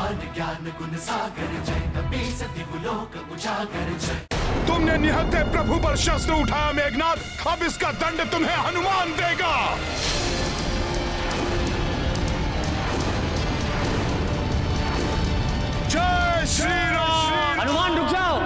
हनुमान ज्ञान गुण सागर जय कपी सतिहु लोक उजागर जय। तुमने निहत्थे प्रभु पर शस्त्र उठाया मेघनाद, अब इसका दंड तुम्हें हनुमान देगा। जय श्री राम। हनुमान रुक जाओ।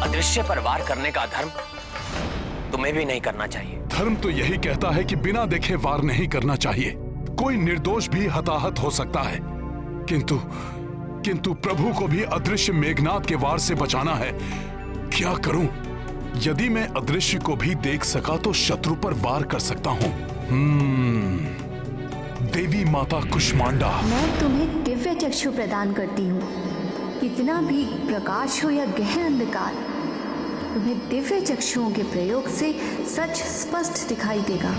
अदृश्य पर वार करने का धर्म तुम्हें भी नहीं करना चाहिए। धर्म तो यही कहता है कि बिना देखे वार नहीं करना चाहिए। कोई निर्दोष भी हताहत हो सकता है, किंतु प्रभु को भी अदृश्य मेघनाद के वार से बचाना है। क्या करूं? यदि मैं अदृश्य को भी देख सका तो शत्रु पर वार कर सकता हूं। देवी माता कुष्मांडा, मैं तुम्हें दिव्य चक्षु प्रदान करती हूँ। कितना भी प्रकाश हो या गहन अंधकार, तुम्हें दिव्य चक्षुओं के प्रयोग से सच स्पष्ट दिखाई देगा।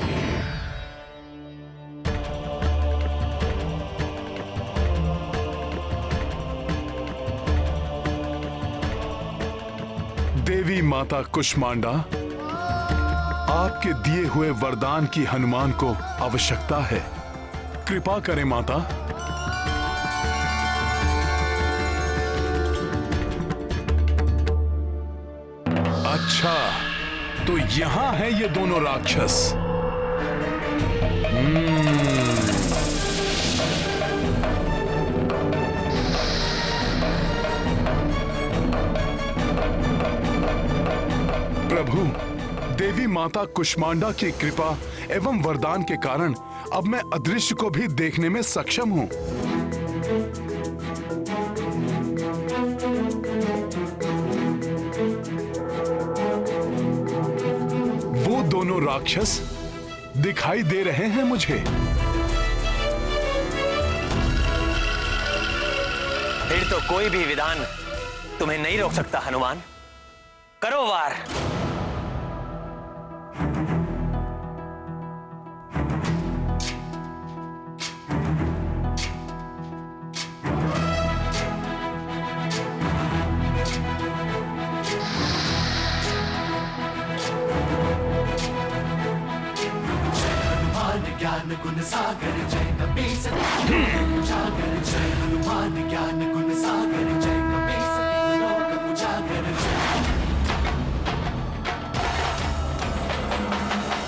देवी माता कुष्मांडा, आपके दिए हुए वरदान की हनुमान को आवश्यकता है। कृपा करें माता। अच्छा, तो यहां है ये दोनों राक्षस। प्रभु, देवी माता कुष्मांडा की कृपा एवं वरदान के कारण अब मैं अदृश्य को भी देखने में सक्षम हूं। वो दोनों राक्षस दिखाई दे रहे हैं मुझे। फिर तो कोई भी विधान तुम्हें नहीं रोक सकता हनुमान। करो वार। ज्ञान गुण सागर जय कपी सतिहु लोक उजागर जय। हनुमान ज्ञान गुण सागर जय कपी सतिहु लोक उजागर जय।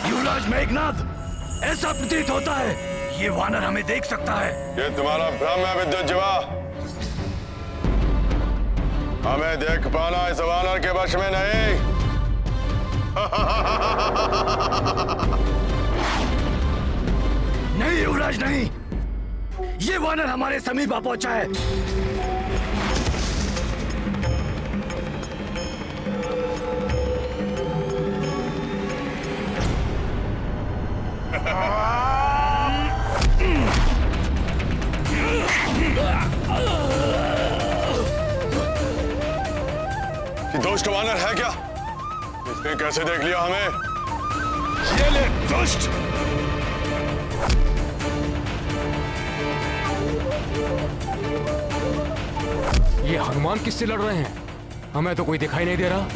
युवराज मेघनाद, ऐसा प्रतीत होता है ये वानर हमें देख सकता है। ये तुम्हारा भ्रम है विद्युत जीवा। हमें देख पाना इस वानर के वश में नहीं। नहीं युवराज नहीं, ये वानर हमारे समीप आ पहुंचा है। ये दुष्ट वानर है क्या? इसने कैसे देख लिया हमें? ये ले दुष्ट। ये हनुमान किससे लड़ रहे हैं? हमें तो कोई दिखाई नहीं दे रहा।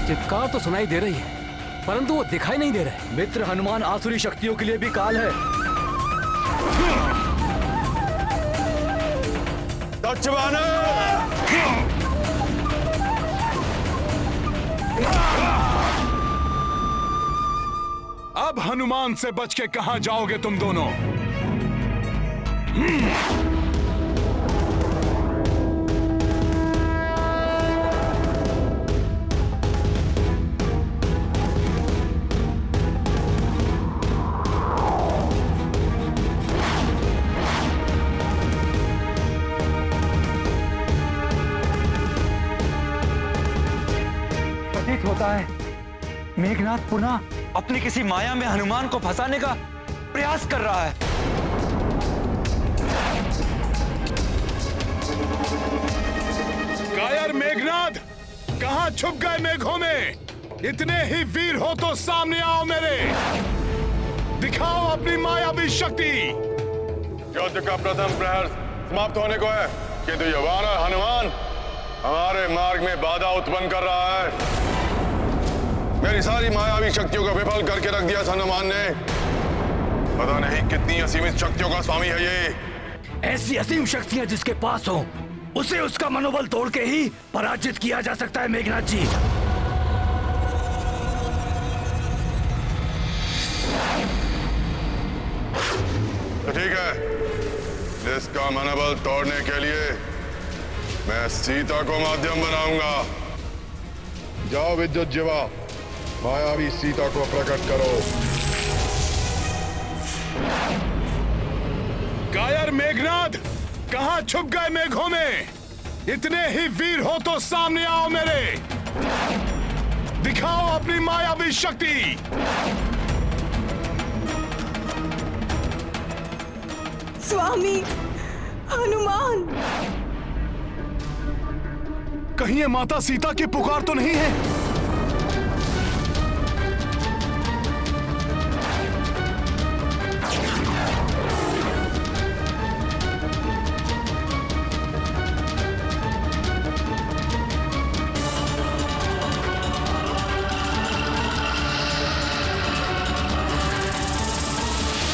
चित्कार तो सुनाई दे रही है, परंतु वो दिखाई नहीं दे रहे। मित्र हनुमान आसुरी शक्तियों के लिए भी काल है। दक्ष वानर! अब हनुमान से बच के कहां जाओगे तुम दोनों? प्रतीत होता है मेघनाद पुनः अपनी किसी माया में हनुमान को फंसाने का प्रयास कर रहा है। कायर मेघनाद, कहां छुप गए मेघों में? इतने ही वीर हो तो सामने आओ मेरे, दिखाओ अपनी मायावी शक्ति। युद्ध का प्रथम प्रहर समाप्त होने को है, किंतु ये वानर हनुमान हमारे मार्ग में बाधा उत्पन्न कर रहा है। मेरी सारी मायावी शक्तियों को विफल करके रख दिया हनुमान ने। पता नहीं कितनी असीमित शक्तियों का स्वामी है ये। ऐसी असीम शक्तियां जिसके पास हो, उसे उसका मनोबल तोड़ के ही पराजित किया जा सकता है मेघनाथ जी। तो ठीक है, इसका मनोबल तोड़ने के लिए मैं सीता को माध्यम बनाऊंगा। जाओ विद्युत जीवा, मायावी सीता को प्रकट करो। कायर मेघनाद, कहां छुप गए मेघों में? इतने ही वीर हो तो सामने आओ मेरे, दिखाओ अपनी मायावी शक्ति। स्वामी हनुमान, कहीं ये माता सीता की पुकार तो नहीं है?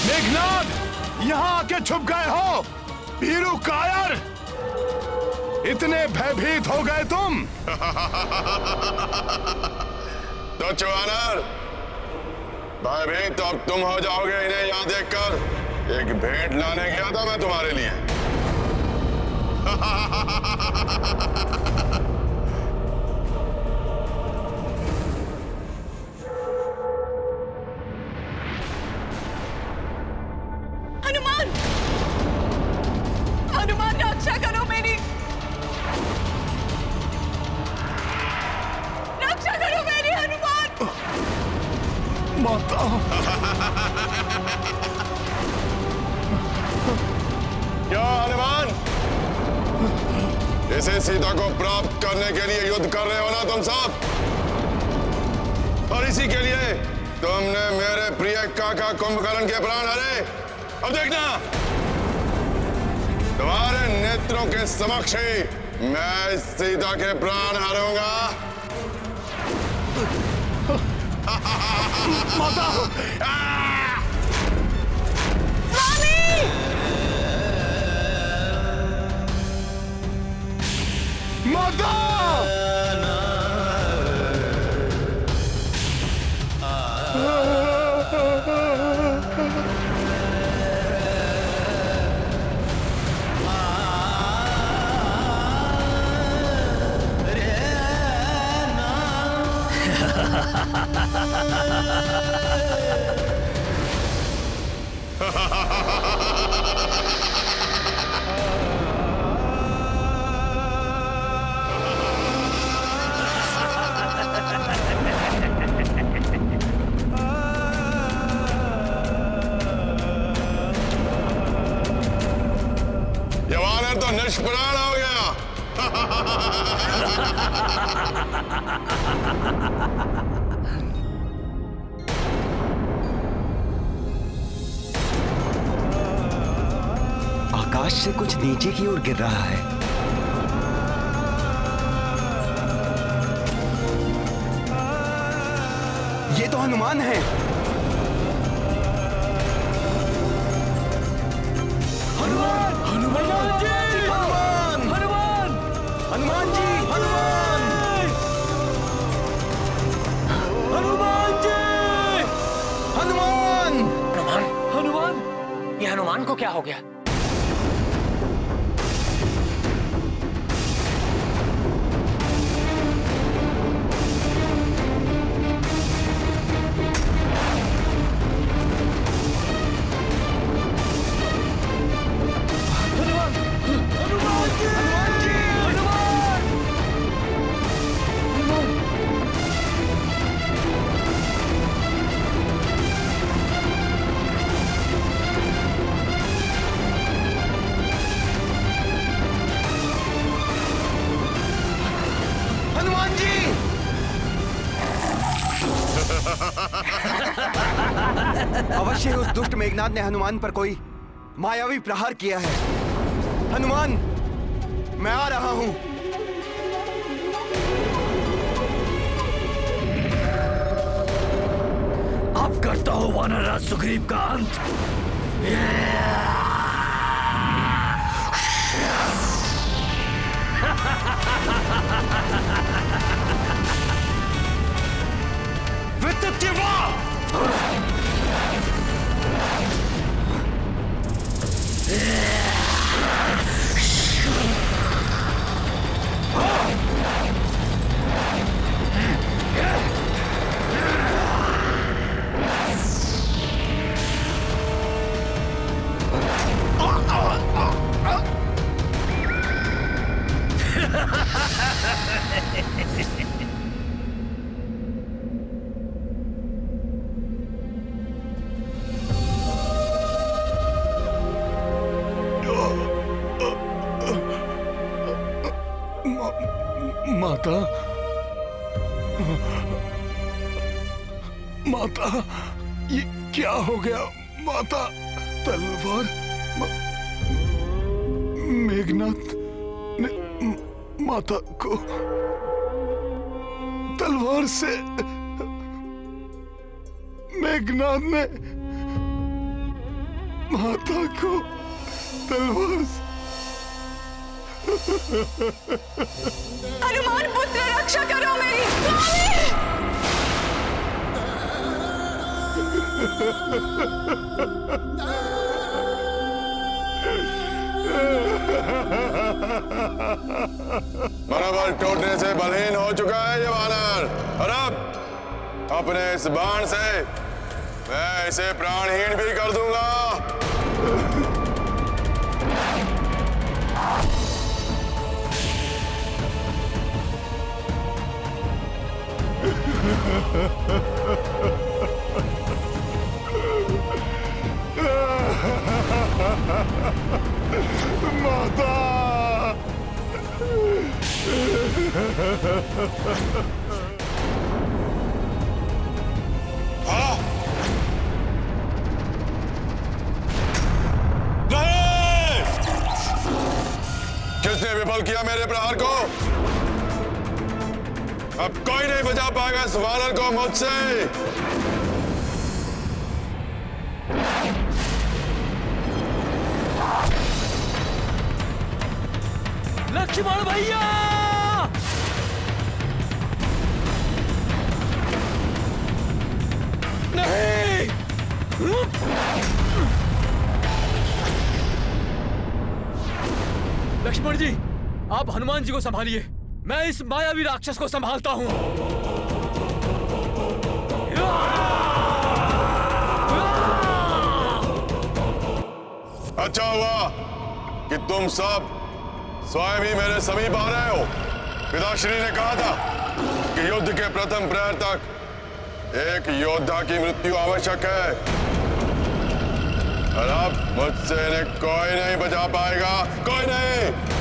मेघनाद, यहां आके छुप गए हो? भीरू कायर, इतने भयभीत हो गए तुम? तो चौहानर, भयभीत तो अब तुम हो जाओगे इन्हें यहां देखकर। एक भेंट लाने गया था मैं तुम्हारे लिए। हनुमान, हनुमान रक्षा करो मेरी, रक्षा करो मेरी हनुमान। माता, क्या हनुमान, इसे सीता को प्राप्त करने के लिए युद्ध कर रहे हो ना तुम सब? और इसी के लिए तुमने मेरे प्रिय काका कुंभकर्ण के प्राण हरे। अब देखना, तुम्हारे नेत्रों के समक्ष ही मैं सीता के प्राण हरूंगा। माता, माता! ये वानर तो निष्प्राण हो गया। आकाश से कुछ नीचे की ओर गिर रहा है। ये तो हनुमान है। हनुमान, हनुमान जी, हनुमान, हनुमान, हनुमान जी, हनुमान, हनुमान जी, हनुमान, हनुमान, हनुमान। ये हनुमान को क्या हो गया? अवश्य ही उस दुष्ट मेघनाद ने हनुमान पर कोई मायावी प्रहार किया है। हनुमान, मैं आ रहा हूं। अब करता हूं वानरराज सुग्रीव का अंत। विद्युतीवा! माता, माता, ये क्या हो गया माता? तलवार मेघनाद ने माता को तलवार से, मेघनाद ने माता को तलवार से। हनुमान पुत्र, रक्षा करो मेरी। स्वामी! मनोबल टूटने से बलहीन हो चुका है ये वानर, और अब अपने इस बाण से मैं इसे प्राणहीन भी कर दूंगा। माता, हाँ? नहीं! किसने विफल किया मेरे प्रहार को? अब कोई नहीं बचा पाएगा इस वानर को मुझसे। लक्ष्मण भैया! नहीं! लक्ष्मण जी, आप हनुमान जी को संभालिए, मैं इस मायावी राक्षस को संभालता हूं। अच्छा हुआ कि तुम सब स्वयं ही मेरे समीप आ रहे हो। पिताश्री ने कहा था कि युद्ध के प्रथम प्रहर तक एक योद्धा की मृत्यु आवश्यक है, और अब मुझसे इन्हें कोई नहीं बचा पाएगा, कोई नहीं।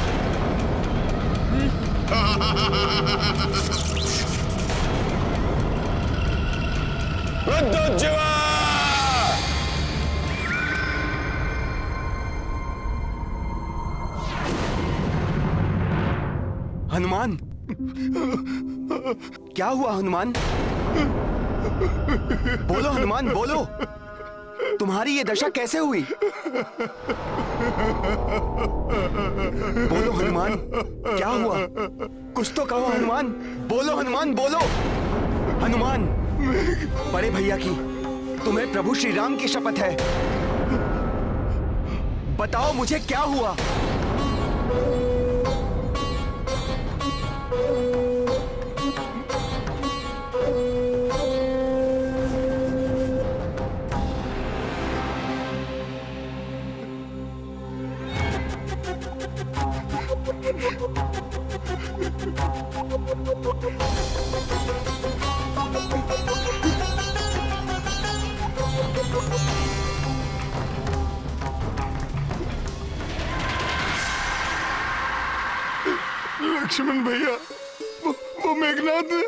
विद्युज्जीवा! हनुमान, क्या हुआ हनुमान? बोलो हनुमान, बोलो। तुम्हारी ये दशा कैसे हुई? बोलो हनुमान, क्या हुआ? कुछ तो कहो हनुमान। बोलो हनुमान, बोलो। हनुमान, बड़े भैया की, तुम्हें प्रभु श्री राम की शपथ है, बताओ मुझे क्या हुआ? लक्ष्मण भैया, वो मेघनाद ने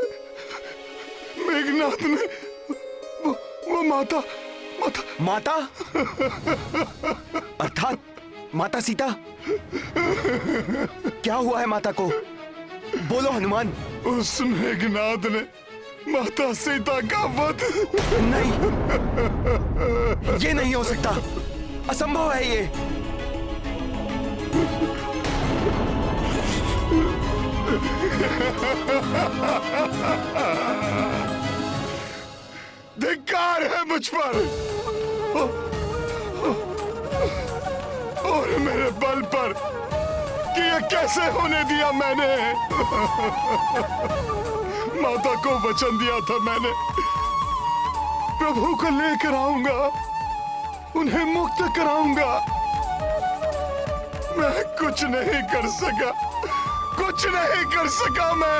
माता माता माता अर्थात माता सीता। क्या हुआ है माता को? बोलो हनुमान। उस मेघनाद ने माता सीता का वध। नहीं, ये नहीं हो सकता, असंभव है ये। धिक्कार है मुझ पर और मेरे बल पर कि ये कैसे होने दिया मैंने। माता को वचन दिया था मैंने, प्रभु को लेकर आऊंगा, उन्हें मुक्त कराऊंगा। मैं कुछ नहीं कर सका, कुछ नहीं कर सका। मैं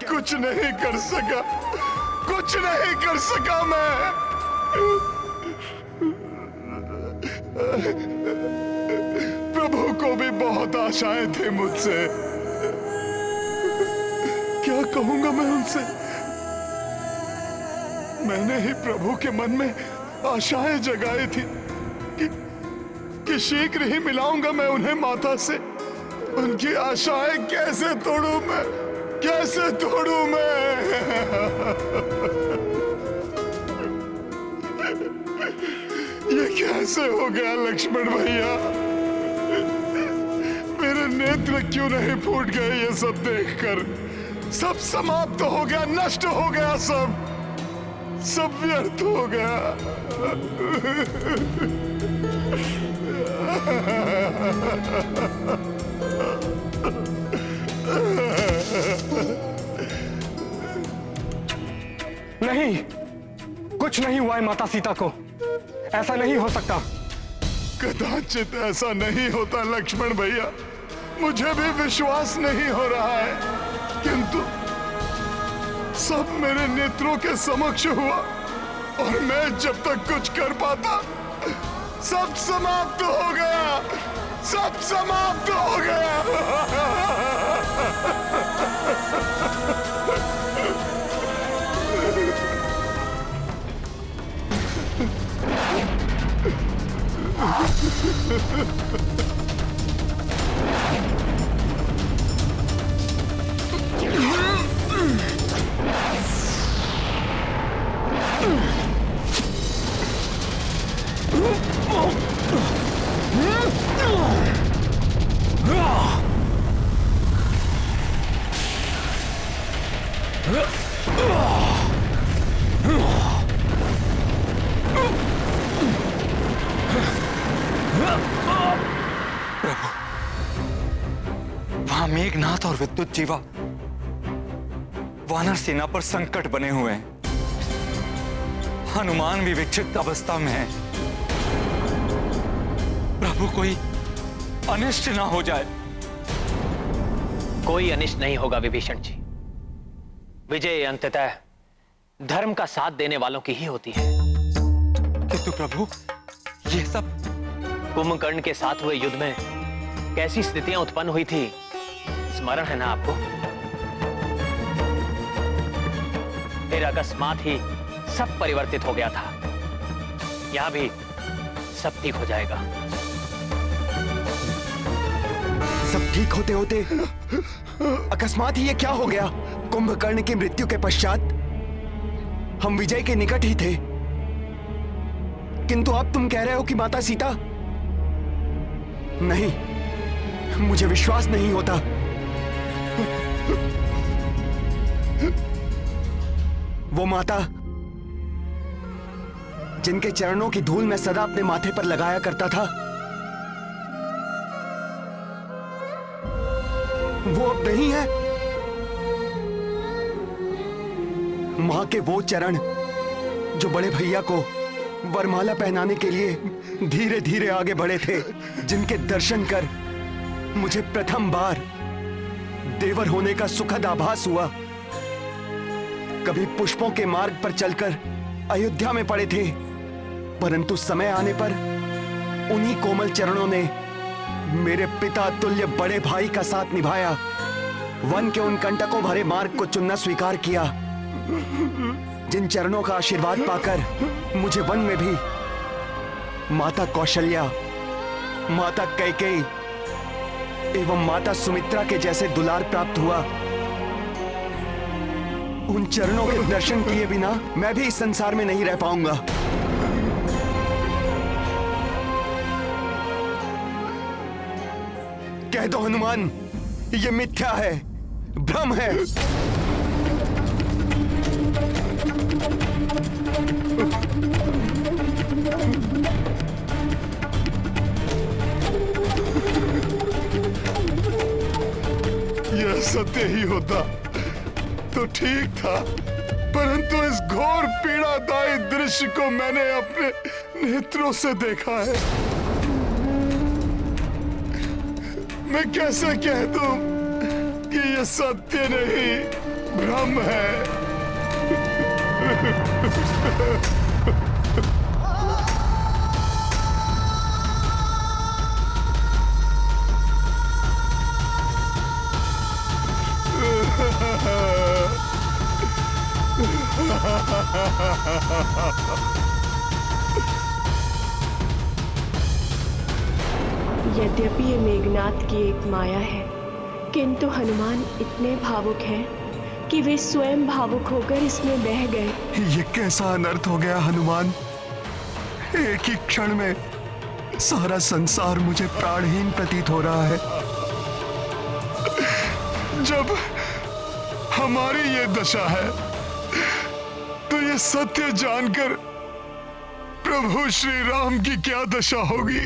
कुछ नहीं कर सका, कुछ नहीं कर सका। मैं प्रभु को भी बहुत आशाएं थी मुझसे। क्या कहूंगा मैं उनसे? मैंने ही प्रभु के मन में आशाएं जगाई थी कि शीघ्र ही मिलाऊंगा मैं उन्हें माता से। उनकी आशाएं कैसे तोड़ूं मैं, कैसे तोड़ूं मैं? ये कैसे हो गया लक्ष्मण भैया? मेरे नेत्र क्यों नहीं फूट गए ये सब देखकर? सब समाप्त हो गया, नष्ट हो गया, सब व्यर्थ हो गया। नहीं, कुछ नहीं हुआ है माता सीता को। ऐसा नहीं हो सकता। कदाचित ऐसा नहीं होता लक्ष्मण भैया, मुझे भी विश्वास नहीं हो रहा है, किंतु सब मेरे नेत्रों के समक्ष हुआ और मैं जब तक कुछ कर पाता सब समाप्त हो गया, सब समाप्त हो गया। वहां मेघनाथ और विद्युत जीवा वानर सेना पर संकट बने हुए हैं। हनुमान भी विक्षिप्त अवस्था में है। प्रभु कोई अनिष्ट ना हो जाए। कोई अनिष्ट नहीं होगा विभीषण जी। विजय अंततः धर्म का साथ देने वालों की ही होती है। किंतु प्रभु, ये सब कुंभकर्ण के साथ हुए युद्ध में कैसी स्थितियां उत्पन्न हुई थी, स्मरण है ना आपको? फिर अकस्मात ही सब परिवर्तित हो गया था। यहां भी सब ठीक हो जाएगा। सब ठीक होते होते अकस्मात ही ये क्या हो गया? कुंभकर्ण की मृत्यु के पश्चात हम विजय के निकट ही थे, किंतु अब तुम कह रहे हो कि माता सीता। नहीं, मुझे विश्वास नहीं होता। वो माता जिनके चरणों की धूल मैं सदा अपने माथे पर लगाया करता था, वो अब नहीं है। मां के वो चरण जो बड़े भैया को वरमाला पहनाने के लिए धीरे धीरे आगे बढ़े थे, जिनके दर्शन कर मुझे प्रथम बार देवर होने का सुखद आभास हुआ। कभी पुष्पों के मार्ग पर चलकर अयोध्या में पड़े थे, परंतु समय आने पर उन्हीं कोमल चरणों ने मेरे पिता तुल्य बड़े भाई का साथ निभाया, वन के उन कंटकों भरे मार्ग को चुनना स्वीकार किया। जिन चरणों का आशीर्वाद पाकर मुझे वन में भी माता कौशल्या, माता कैकेयी एवं माता सुमित्रा के जैसे दुलार प्राप्त हुआ, उन चरणों के दर्शन किए बिना मैं भी इस संसार में नहीं रह पाऊंगा। कह दो हनुमान, ये मिथ्या है, भ्रम है। यह सत्य ही होता तो ठीक था, परंतु इस घोर पीड़ादायी दृश्य को मैंने अपने नेत्रों से देखा है। मैं कैसे कह दूं कि यह सत्य नहीं, भ्रम है। यद्यपि ये मेघनाद की एक माया है, किंतु हनुमान इतने भावुक हैं कि वे स्वयं भावुक होकर इसमें बह गए। ये कैसा अनर्थ हो गया हनुमान। एक ही क्षण में सारा संसार मुझे प्राणहीन प्रतीत हो रहा है। जब हमारी ये दशा है तो ये सत्य जानकर प्रभु श्री राम की क्या दशा होगी।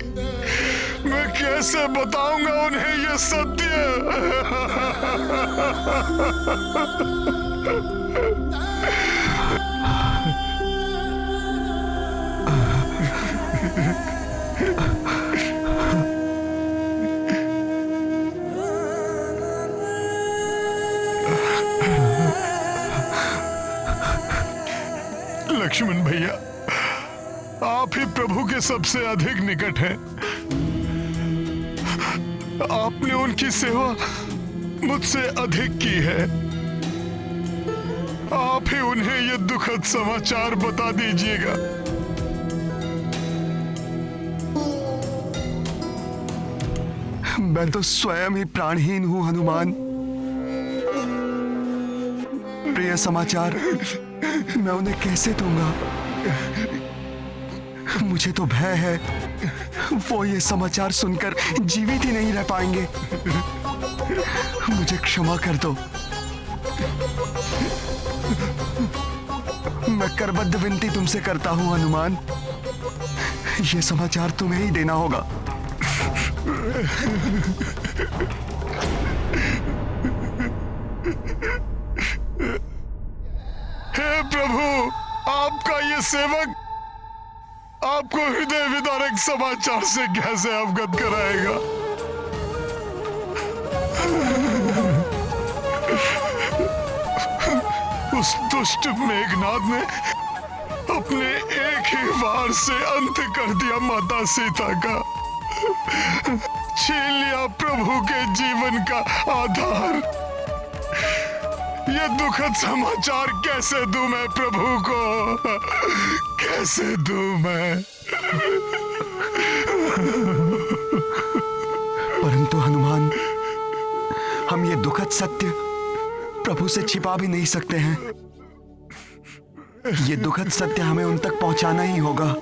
मैं कैसे बताऊंगा उन्हें ये सत्य। लक्ष्मण भैया, आप ही प्रभु के सबसे अधिक निकट हैं। आपने उनकी सेवा मुझसे अधिक की है। आप ही उन्हें यह दुखद समाचार बता दीजिएगा। मैं तो स्वयं ही प्राणहीन हूं हनुमान। प्रिय समाचार मैं उन्हें कैसे दूंगा। मुझे तो भय है वो ये समाचार सुनकर जीवित ही नहीं रह पाएंगे। मुझे क्षमा कर दो। मैं करबद्ध विनती तुमसे करता हूं हनुमान, ये समाचार तुम्हें ही देना होगा। हे प्रभु, आपका ये सेवक आपको हृदय विदारक समाचार से कैसे अवगत कराएगा। उस दुष्ट मेघनाद ने अपने एक ही वार से अंत कर दिया माता सीता का, छीन लिया प्रभु के जीवन का आधार। ये दुखद समाचार कैसे दूं मैं प्रभु को, कैसे दूं मैं। परंतु हनुमान, हम ये दुखद सत्य प्रभु से छिपा भी नहीं सकते हैं। ये दुखद सत्य हमें उन तक पहुंचाना ही होगा।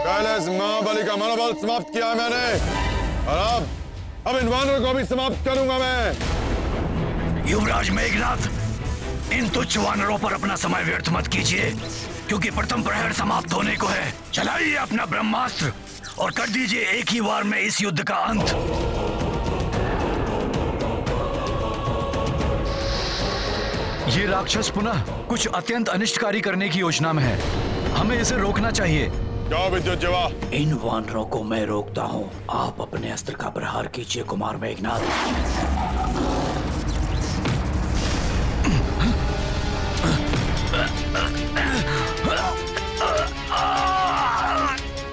पहले इस महाबली का मनोबल समाप्त किया है मैंने, और अब इन वानरों को भी समाप्त करूंगा मैं। युवराज मेघनाथ, इन तुच्छ वानरों पर अपना समय व्यर्थ मत कीजिए, क्योंकि प्रथम प्रहर समाप्त होने को है। चलाइए अपना ब्रह्मास्त्र और कर दीजिए एक ही वार में इस युद्ध का अंत। ये राक्षस पुनः कुछ अत्यंत अनिष्टकारी करने की योजना में है। हमें इसे रोकना चाहिए। जाओ विद्युत जीवा। इन वानरों को मैं रोकता हूँ। आप अपने अस्त्र का प्रहार कीजिए कुमार मेघनाथ।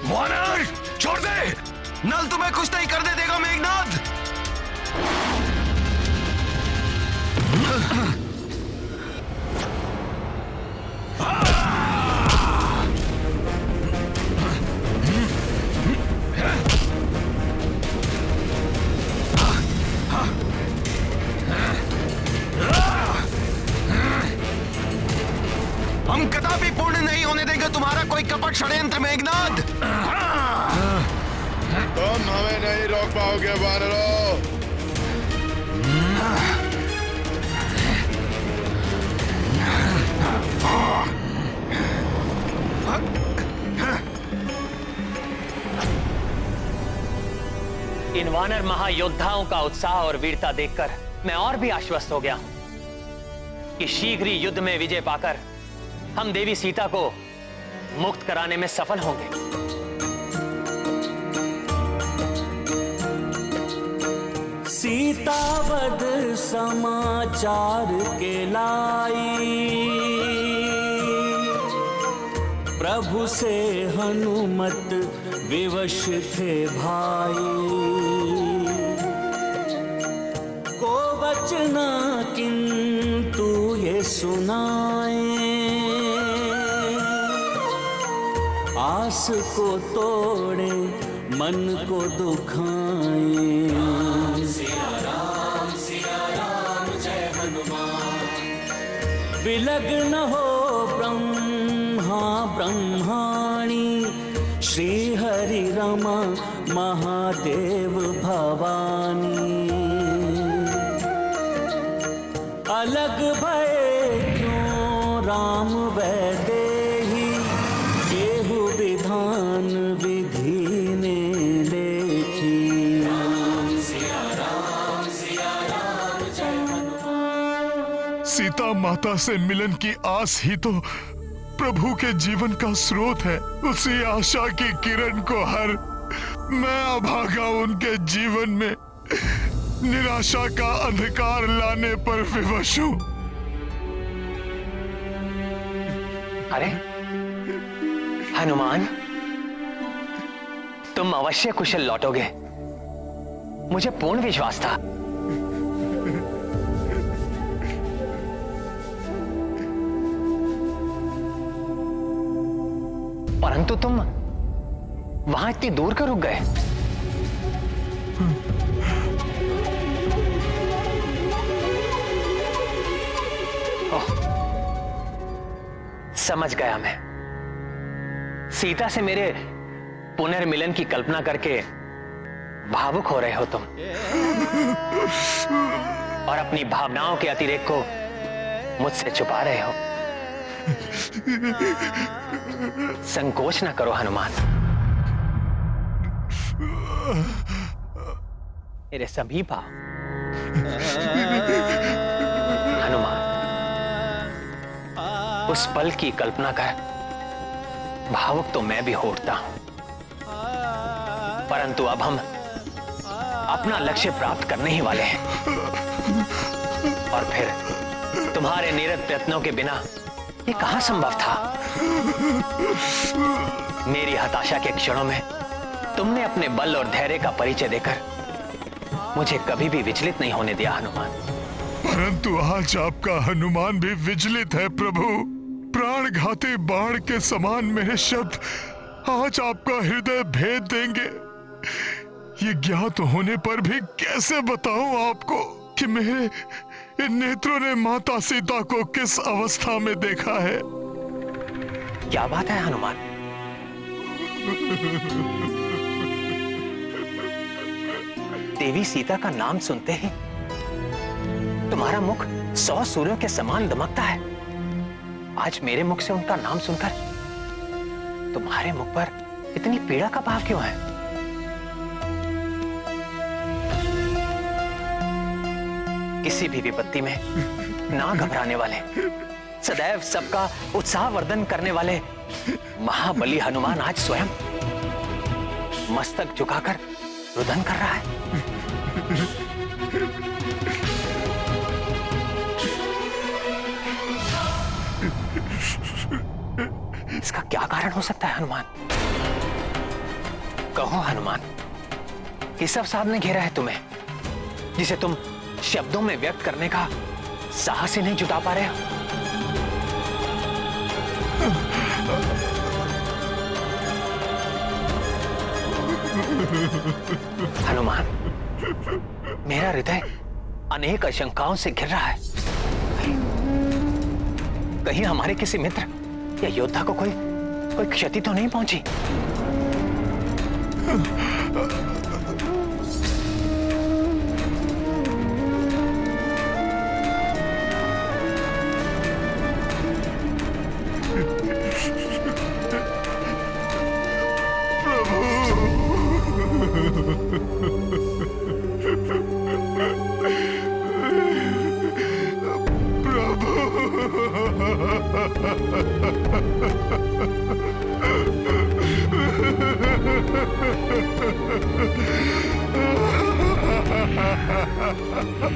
वानर छोड़ दे। नल तुम्हें कुछ नहीं करने देगा मेघनाथ। हम कदापि पूर्ण नहीं होने देंगे तुम्हारा कोई कपट षड्यंत्र मेघनाथ। तुम हमें नहीं रोक पाओगे वानरों। इन वानर महायोद्धाओं का उत्साह और वीरता देखकर मैं और भी आश्वस्त हो गया हूं कि शीघ्र ही युद्ध में विजय पाकर हम देवी सीता को मुक्त कराने में सफल होंगे। सीतावद समाचार के लाई, प्रभु से हनुमत विवश थे भाई। को वचना किंतु ये सुनाए, आस को तोड़े मन को दुखाए। सिया राम जय हनुमान। विलग्न हो ब्रह्मा ब्रह्माणी, श्री हरि रमा महादेव भवानी। अलग भय क्यों राम वैदेही, केहु विधान विधि ने लेखी। सिया राम जय हनुमान। सीता माता से मिलन की आस ही तो प्रभु के जीवन का स्रोत है। उसी आशा की किरण को हर मैं अभागा उनके जीवन में निराशा का अंधकार लाने पर विवश हूं। अरे हनुमान, तुम अवश्य कुशल लौटोगे, मुझे पूर्ण विश्वास था। परंतु तुम वहां इतनी दूर क्यों रुक गए? ओह, समझ गया मैं। सीता से मेरे पुनर्मिलन की कल्पना करके भावुक हो रहे हो तुम, और अपनी भावनाओं के अतिरेक को मुझसे छुपा रहे हो। संकोच न करो हनुमान, मेरे समीप आओ। हनुमान, उस पल की कल्पना कर भावुक तो मैं भी हो उठता हूं, परंतु अब हम अपना लक्ष्य प्राप्त करने ही वाले हैं, और फिर तुम्हारे निरंतर प्रयत्नों के बिना ये कहां संभव था? मेरी हताशा के क्षणों में तुमने अपने बल और धैर्य का परिचय देकर मुझे कभी भी विचलित नहीं होने दिया हनुमान। परंतु आज आपका हनुमान भी विचलित है प्रभु। प्राणघाती बाण के समान मेरे शब्द आज आपका हृदय भेद देंगे। ये ज्ञात होने पर भी कैसे बताऊं आपको कि मेरे इन नेत्रों ने माता सीता को किस अवस्था में देखा है। क्या बात है हनुमान? देवी सीता का नाम सुनते ही तुम्हारा मुख 100 सूर्यों के समान दमकता है। आज मेरे मुख से उनका नाम सुनकर तुम्हारे मुख पर इतनी पीड़ा का भाव क्यों है? किसी भी विपत्ति में ना घबराने वाले, सदैव सबका उत्साह वर्धन करने वाले महाबली हनुमान आज स्वयं मस्तक झुकाकर रुदन कर रहा है। इसका क्या कारण हो सकता है हनुमान? कहो हनुमान, किस अवसाद ने घेरा है तुम्हें, जिसे तुम शब्दों में व्यक्त करने का साहस ही नहीं जुटा पा रहे हो? हनुमान, मेरा हृदय अनेक आशंकाओं से घिर रहा है। कहीं हमारे किसी मित्र या योद्धा को कोई क्षति तो नहीं पहुंची?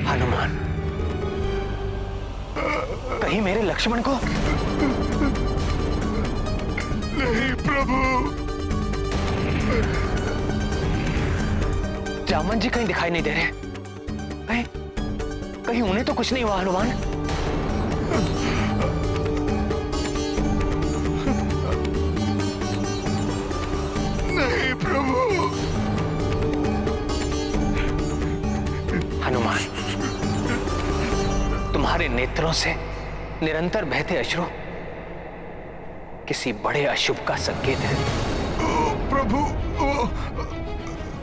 हनुमान, कहीं मेरे लक्ष्मण को? नहीं प्रभु। जामवंत जी कहीं दिखाई नहीं दे रहे। कहीं उन्हें तो कुछ नहीं हुआ हनुमान? नहीं प्रभु। हनुमान, तुम्हारे नेत्रों से निरंतर बहते अश्रु किसी बड़े अशुभ का संकेत है। प्रभु।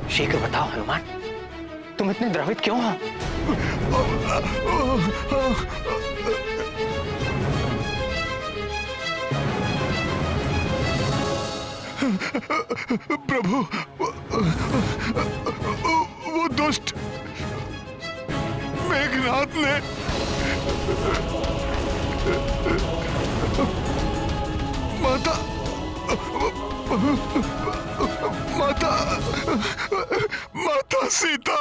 शीघ्र बताओ हनुमान, तुम इतने द्रवित क्यों हो? प्रभु, वो दुष्ट मेघनाद ने माता सीता।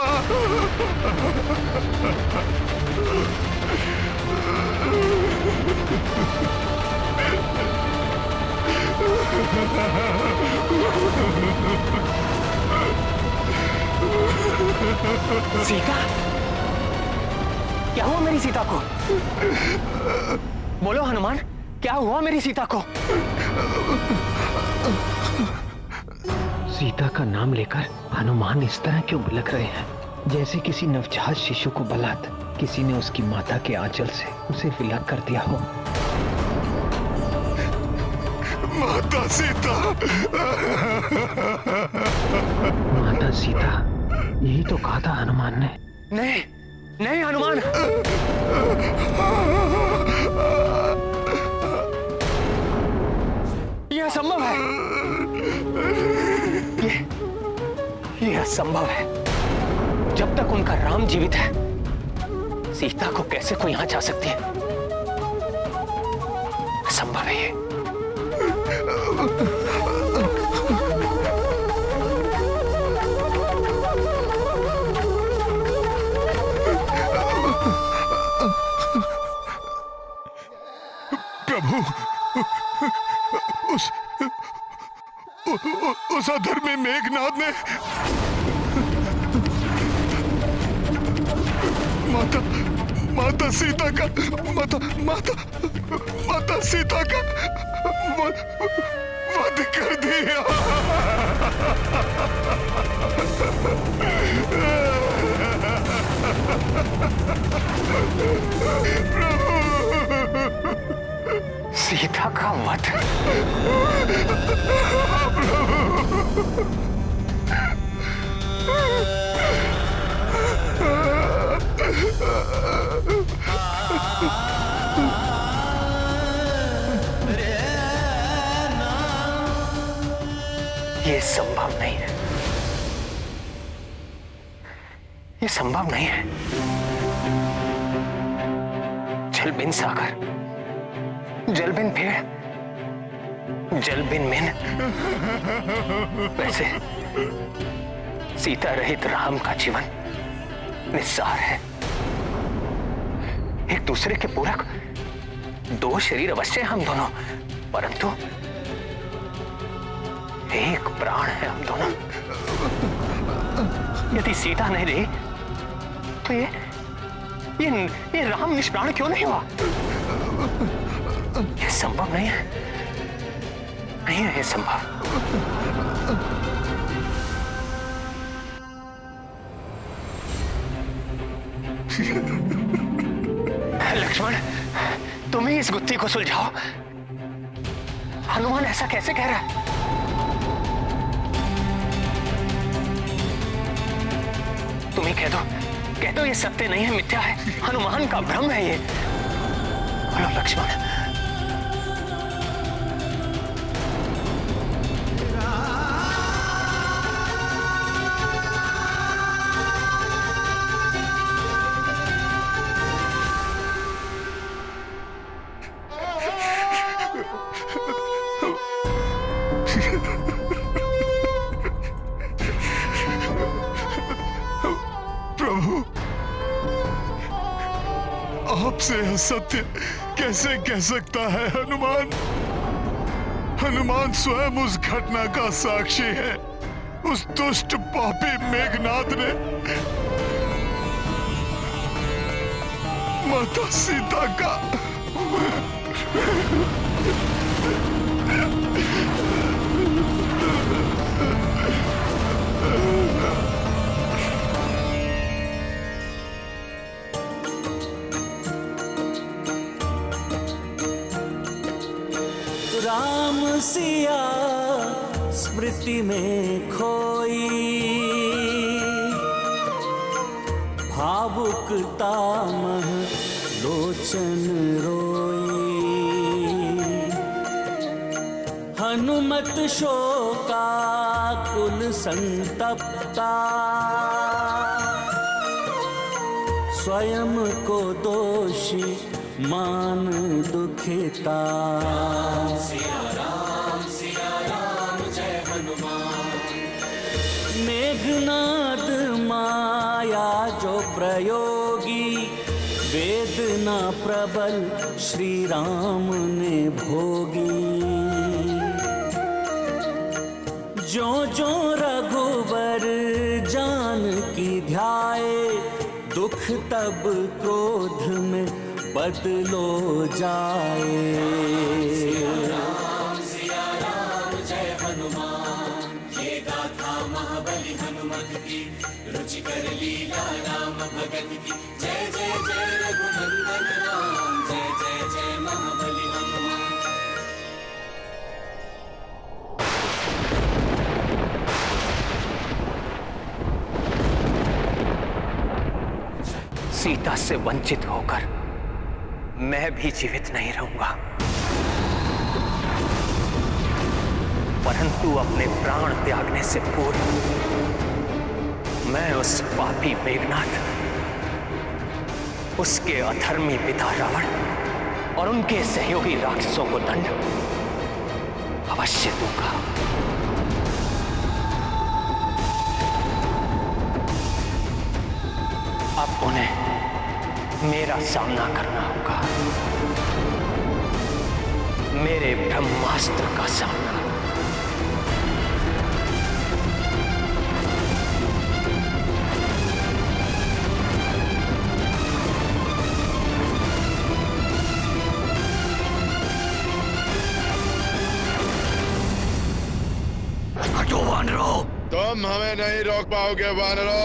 सीता? क्या हुआ मेरी सीता को? बोलो हनुमान, क्या हुआ मेरी सीता को? सीता का नाम लेकर हनुमान इस तरह क्यों बिलख रहे हैं, जैसे किसी नवजात शिशु को बलात् किसी ने उसकी माता के आंचल से उसे विलग कर दिया हो। माता सीता। माता सीता, यही तो कहा था हनुमान ने। नहीं नहीं हनुमान, यह असंभव है। यह असंभव है। जब तक उनका राम जीवित है, सीता को कैसे कोई यहां जा सकती है? असंभव है ये। प्रभु, उस अधर्मी मेघनाद ने माता सीता का माता सीता का वध कर दिया। सीता का वध? संभव नहीं है, ये संभव नहीं है। जल बिन सागर, जल बिन पेड़, जल बिन मिन। वैसे सीता रहित राम का जीवन निस्सार है। एक दूसरे के पूरक दो शरीर अवश्य हम दोनों, परंतु एक प्राण है हम दोनों। यदि सीता नहीं रही तो ये राम निष्प्राण क्यों नहीं हुआ? ये संभव नहीं है, नहीं है ये संभव। लक्ष्मण, तुम ही इस गुत्थी को सुलझाओ। हनुमान ऐसा कैसे कह रहा है? तुम ही कह दो ये सत्य नहीं है, मिथ्या है, हनुमान का भ्रम है ये। बोलो लक्ष्मण। प्रभु, आपसे असत्य कैसे कह सकता है हनुमान? हनुमान स्वयं उस घटना का साक्षी है। उस दुष्ट पापी मेघनाद ने माता सीता का राम सिया स्मृति में खोई, भावुकता मह लोचन रोई। हनुमत शोका कुल संतप्ता, स्वयं को दोषी मान दुखिता। सिया राम जय हनुमान। मेघनाद माया जो प्रयोगी, वेदना प्रबल श्री राम ने भोगी। जो जो रघुवर जानकी ध्याए, दुख तब क्रोध में बदलो जाए। सिया राम जय हनुमान। ये गाथा महाबली हनुमत की, रुचिकर लीला राम भगत की। जय जय जय रघुनंदन राम, जय जय जय महाबली हनुमान। सीता से वंचित होकर मैं भी जीवित नहीं रहूंगा, परंतु अपने प्राण त्यागने से पूर्व मैं उस पापी मेघनाद, उसके अधर्मी पिता रावण और उनके सहयोगी राक्षसों को दंड अवश्य दूंगा। अब उन्हें मेरा सामना करना होगा, मेरे ब्रह्मास्त्र का सामना। हटो वानरों! तुम हमें नहीं रोक पाओगे वानरों।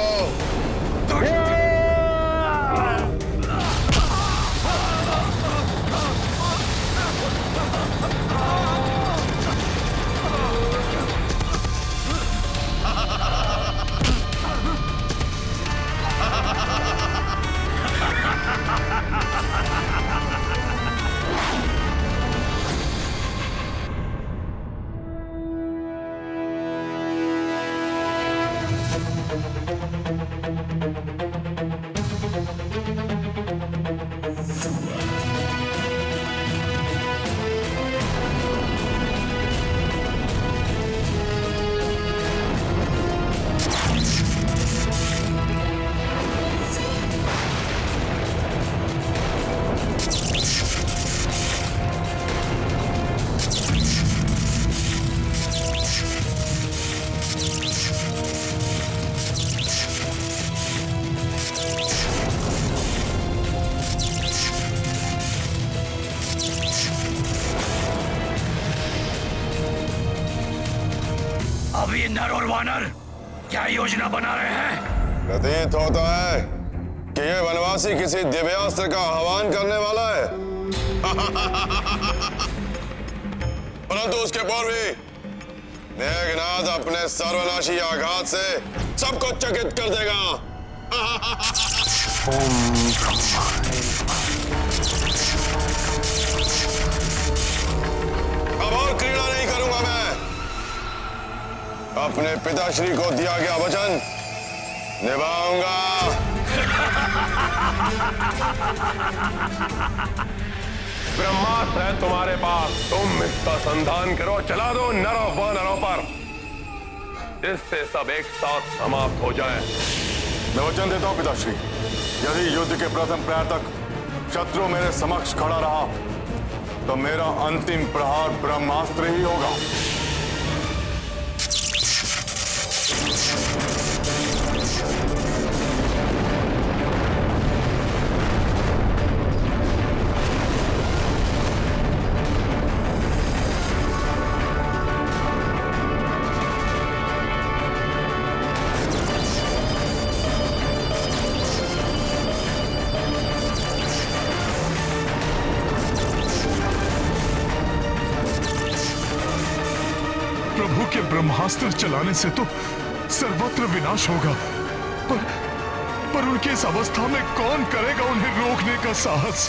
नर और वानर क्या योजना बना रहे हैं? प्रतीत होता है कि ये वनवासी किसी दिव्यास्त्र का आह्वान करने वाला है। परंतु उसके पूर्व भी मेघनाद अपने सर्वनाशी आघात से सबको चकित कर देगा। अब और क्रीड़ा नहीं करूंगा मैं। अपने पिताश्री को दिया गया वचन निभाऊंगा। ब्रह्मास्त्र है तुम्हारे पास, तुम इसका संधान करो। चला दो नरों वानरों पर, जिससे सब एक साथ समाप्त हो जाए। मैं वचन देता हूं पिताश्री, यदि युद्ध के प्रथम प्रहर तक शत्रु मेरे समक्ष खड़ा रहा तो मेरा अंतिम प्रहार ब्रह्मास्त्र ही होगा। प्रभु के ब्रह्मास्त्र चलाने से तो सर्वत्र विनाश होगा, पर उनकी इस अवस्था में कौन करेगा उन्हें रोकने का साहस?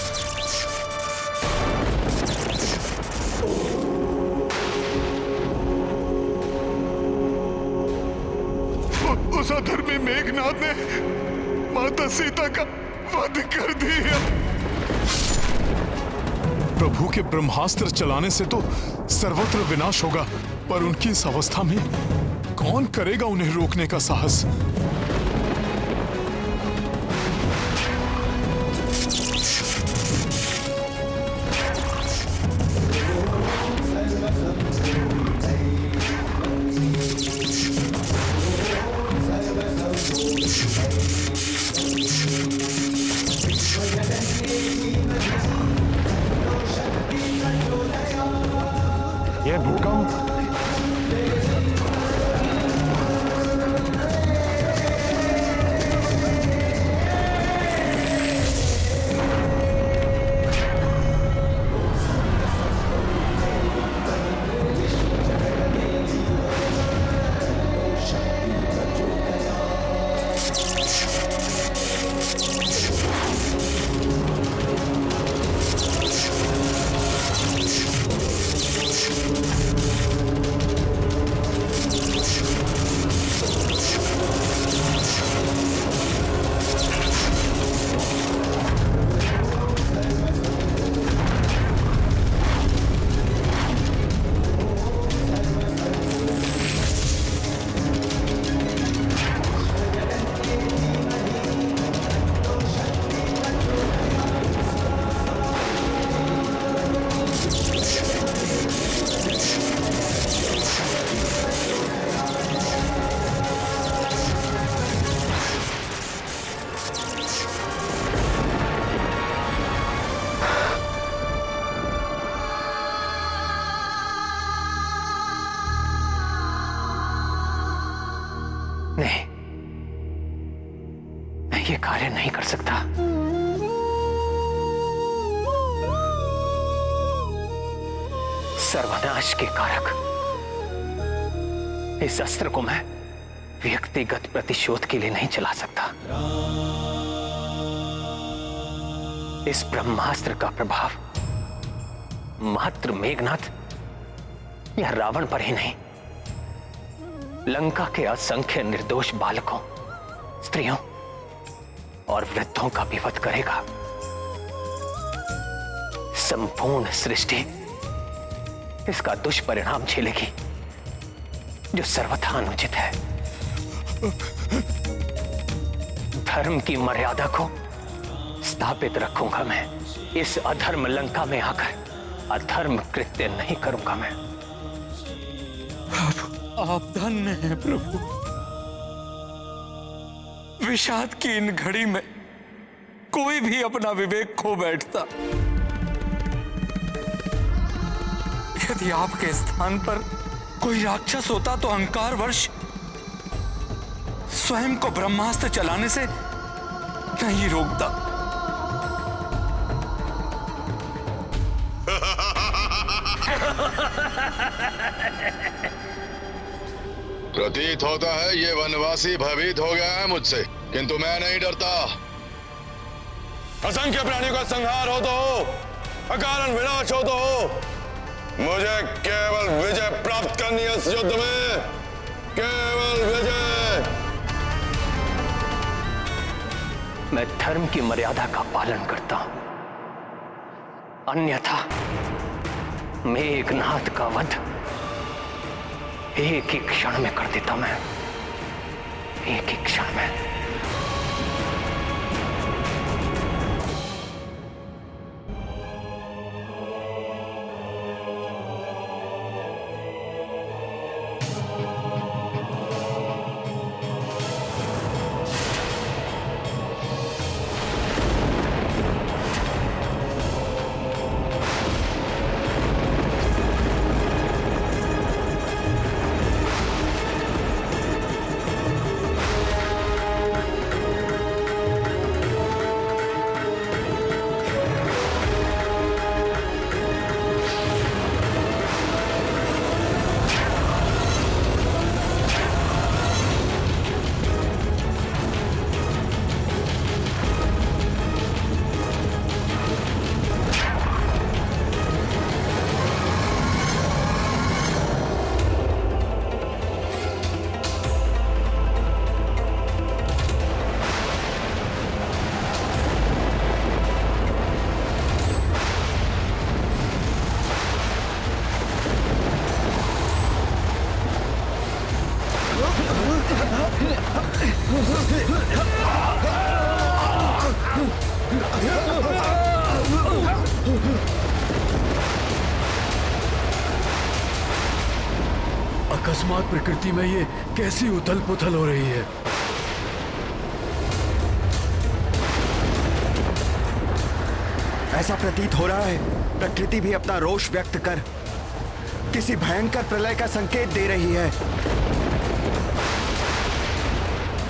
उस अधर्मी मेघनाद ने माता सीता का वध कर दिया। प्रभु के ब्रह्मास्त्र चलाने से तो सर्वत्र विनाश होगा, पर उनकी इस अवस्था में कौन करेगा उन्हें रोकने का साहस? ये भूकंप नहीं, मैं ये कार्य नहीं कर सकता। सर्वनाश के कारक इस अस्त्र को मैं व्यक्तिगत प्रतिशोध के लिए नहीं चला सकता। इस ब्रह्मास्त्र का प्रभाव मात्र मेघनाद या रावण पर ही नहीं, लंका के असंख्य निर्दोष बालकों, स्त्रियों और वृद्धों का भी वध करेगा। संपूर्ण सृष्टि इसका दुष्परिणाम झेलेगी, जो सर्वथा अनुचित है। धर्म की मर्यादा को स्थापित रखूंगा मैं। इस अधर्म लंका में आकर अधर्म कृत्य नहीं करूंगा मैं। आप धन्य हैं प्रभु। विषाद की इन घड़ी में कोई भी अपना विवेक खो बैठता। यदि आपके स्थान पर कोई राक्षस होता तो अहंकारवश स्वयं को ब्रह्मास्त्र चलाने से नहीं रोकता। प्रतीत होता है ये वनवासी भयभीत हो गया है मुझसे, किंतु मैं नहीं डरता। असंख्य प्राणियों का संहार हो तो हो, अकारण विनाश हो तो हो, मुझे केवल विजय प्राप्त करनी है इस युद्ध में, केवल विजय। मैं धर्म की मर्यादा का पालन करता हूं, अन्यथा मेघनाथ का वध एक ही क्षण में कर देता मैं, एक ही क्षण में। अकस्मात प्रकृति में ये कैसी उथल पुथल हो रही है। ऐसा प्रतीत हो रहा है प्रकृति भी अपना रोष व्यक्त कर किसी भयंकर प्रलय का संकेत दे रही है।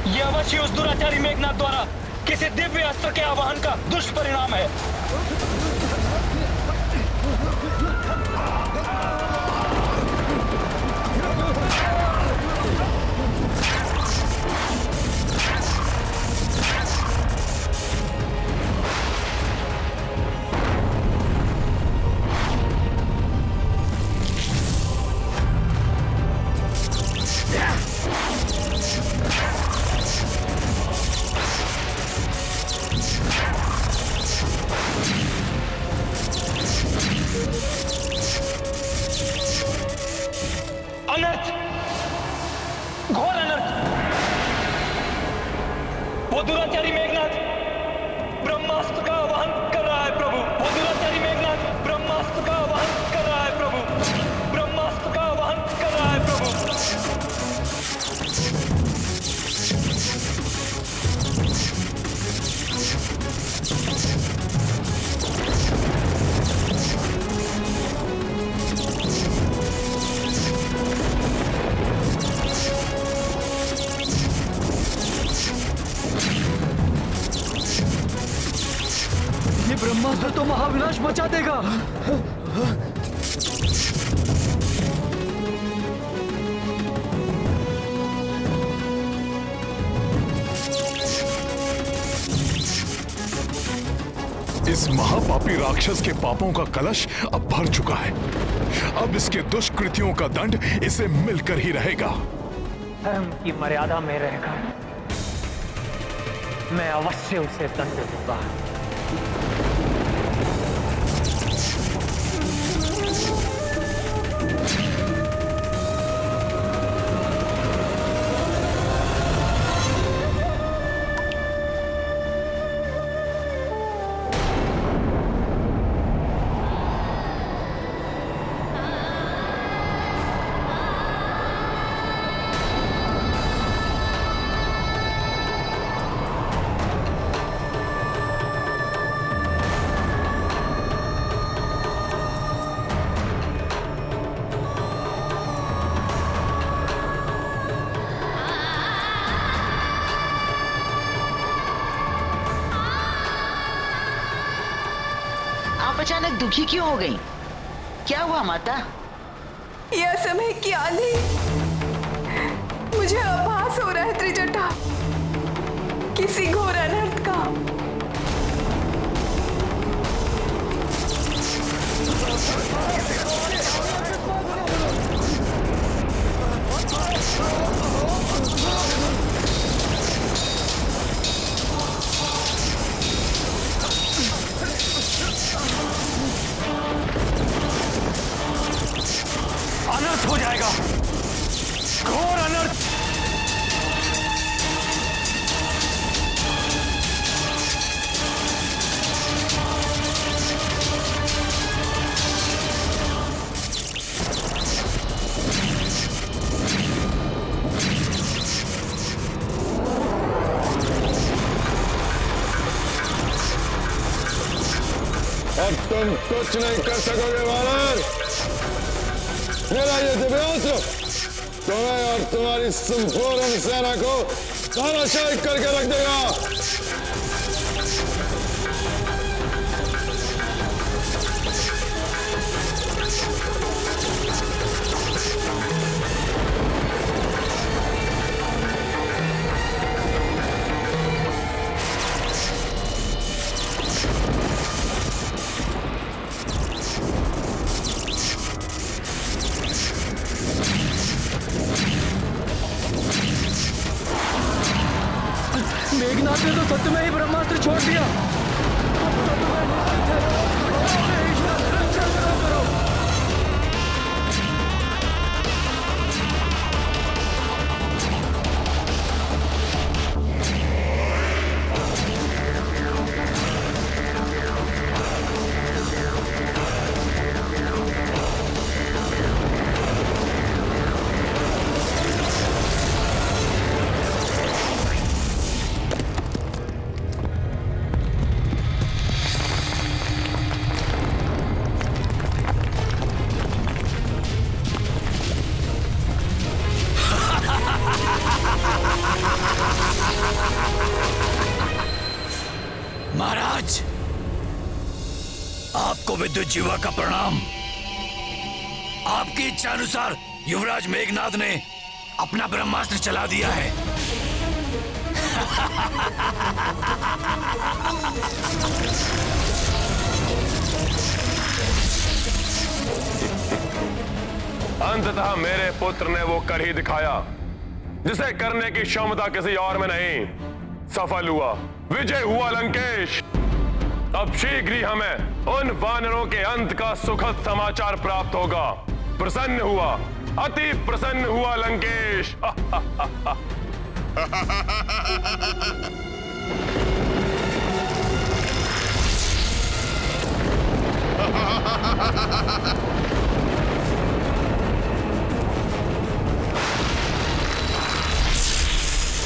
यह अवश्य उस दुराचारी मेघनाथ द्वारा किसी दिव्य अस्त्र के आवाहन का दुष्परिणाम है। वो दुराचारी मेघनाथ ब्रह्मास्त्र का आवाहन कर रहा है प्रभु। वो दुराचारी मेघनाथ ब्रह्मास्त्र का आवाहन कर रहा है प्रभु। ब्रह्मास्त्र का आवाहन कर रहा है प्रभु। ब्रह्मास्त्र तो महाविनाश मचा देगा। इस महापापी राक्षस के पापों का कलश अब भर चुका है। अब इसके दुष्कृतियों का दंड इसे मिलकर ही रहेगा। धर्म की मर्यादा में रहकर मैं अवश्य उसे दंड दूंगा। आप अचानक दुखी क्यों हो गई? क्या हुआ माता? यह समय क्या नहीं, मुझे आभास हो रहा है त्रिजटा, किसी घोर अनर्थ का। अनर्थ हो जाएगा, घोर अनर्थ। अब तुम कुछ नहीं कर सकोगे वानर। मेरा ये दिव्यास्त्र तुम्हें और तुम्हारी संपूर्ण सेना को धराशायी करके रख देगा। मेघनाथ ने तो सत्य में ही ब्रह्मास्त्र छोड़ दिया। महाराज, आपको विद्युत जीवा का प्रणाम। आपकी इच्छा अनुसार युवराज मेघनाद ने अपना ब्रह्मास्त्र चला दिया है। अंततः मेरे पुत्र ने वो कर ही दिखाया जिसे करने की क्षमता किसी और में नहीं। सफल हुआ, विजय हुआ लंकेश। अब शीघ्र ही हमें उन वानरों के अंत का सुखद समाचार प्राप्त होगा। प्रसन्न हुआ, अति प्रसन्न हुआ लंकेश।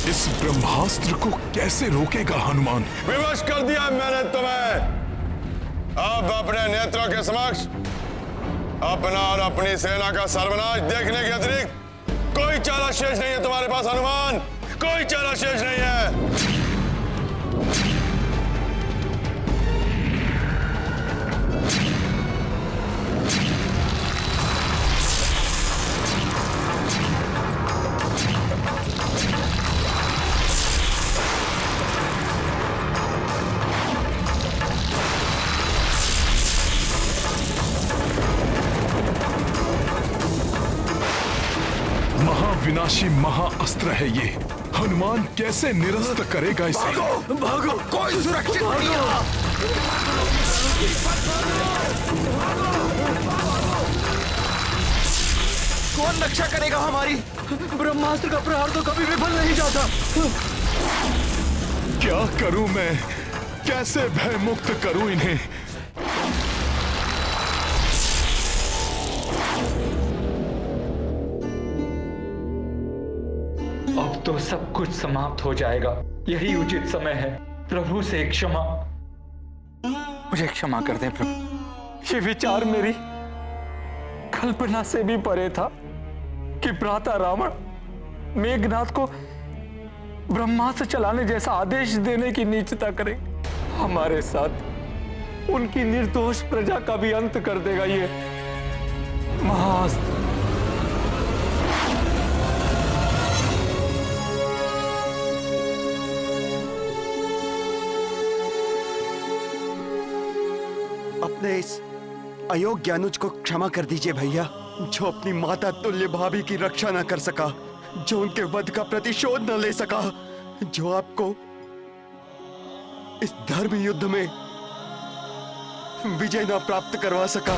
इस ब्रह्मास्त्र को कैसे रोकेगा हनुमान? विवश कर दिया मैंने तुम्हें। अब अपने नेत्रों के समक्ष अपना और अपनी सेना का सर्वनाश देखने के अतिरिक्त कोई चारा शेष नहीं है तुम्हारे पास हनुमान, कोई चारा शेष नहीं है। महाविनाशी महाअस्त्र है ये। हनुमान कैसे निरस्त करेगा इसे? भागो, भागो, कोई सुरक्षित नहीं है। कौन रक्षा करेगा हमारी? ब्रह्मास्त्र का प्रहार तो कभी विफल नहीं जाता। क्या करूं मैं? कैसे भय मुक्त करूं इन्हें? अब तो सब कुछ समाप्त हो जाएगा, यही उचित समय है। प्रभु से क्षमा, मुझे क्षमा कर दें प्रभु। ये विचार मेरी कल्पना से भी परे था कि प्रातः रावण मेघनाथ को ब्रह्मास्त्र चलाने जैसा आदेश देने की नीचता करे। हमारे साथ उनकी निर्दोष प्रजा का भी अंत कर देगा ये महाअस्त्र। अपने इस अयोग्य अनुज को क्षमा कर दीजिए भैया, जो अपनी माता तुल्य भाभी की रक्षा न कर सका, जो उनके वध का प्रतिशोध न ले सका, जो आपको इस धर्म युद्ध में विजय न प्राप्त करवा सका।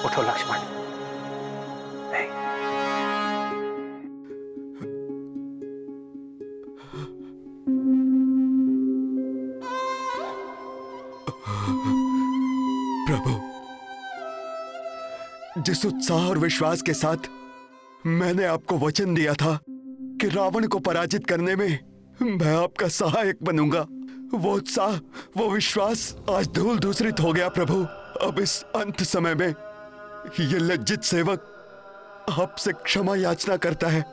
उठो लक्ष्मण। प्रभु, जिस उत्साह और विश्वास के साथ मैंने आपको वचन दिया था कि रावण को पराजित करने में मैं आपका सहायक बनूंगा, वो उत्साह, वो विश्वास आज धूल धूसरित हो गया प्रभु। अब इस अंत समय में ये लज्जित सेवक आपसे क्षमा याचना करता है।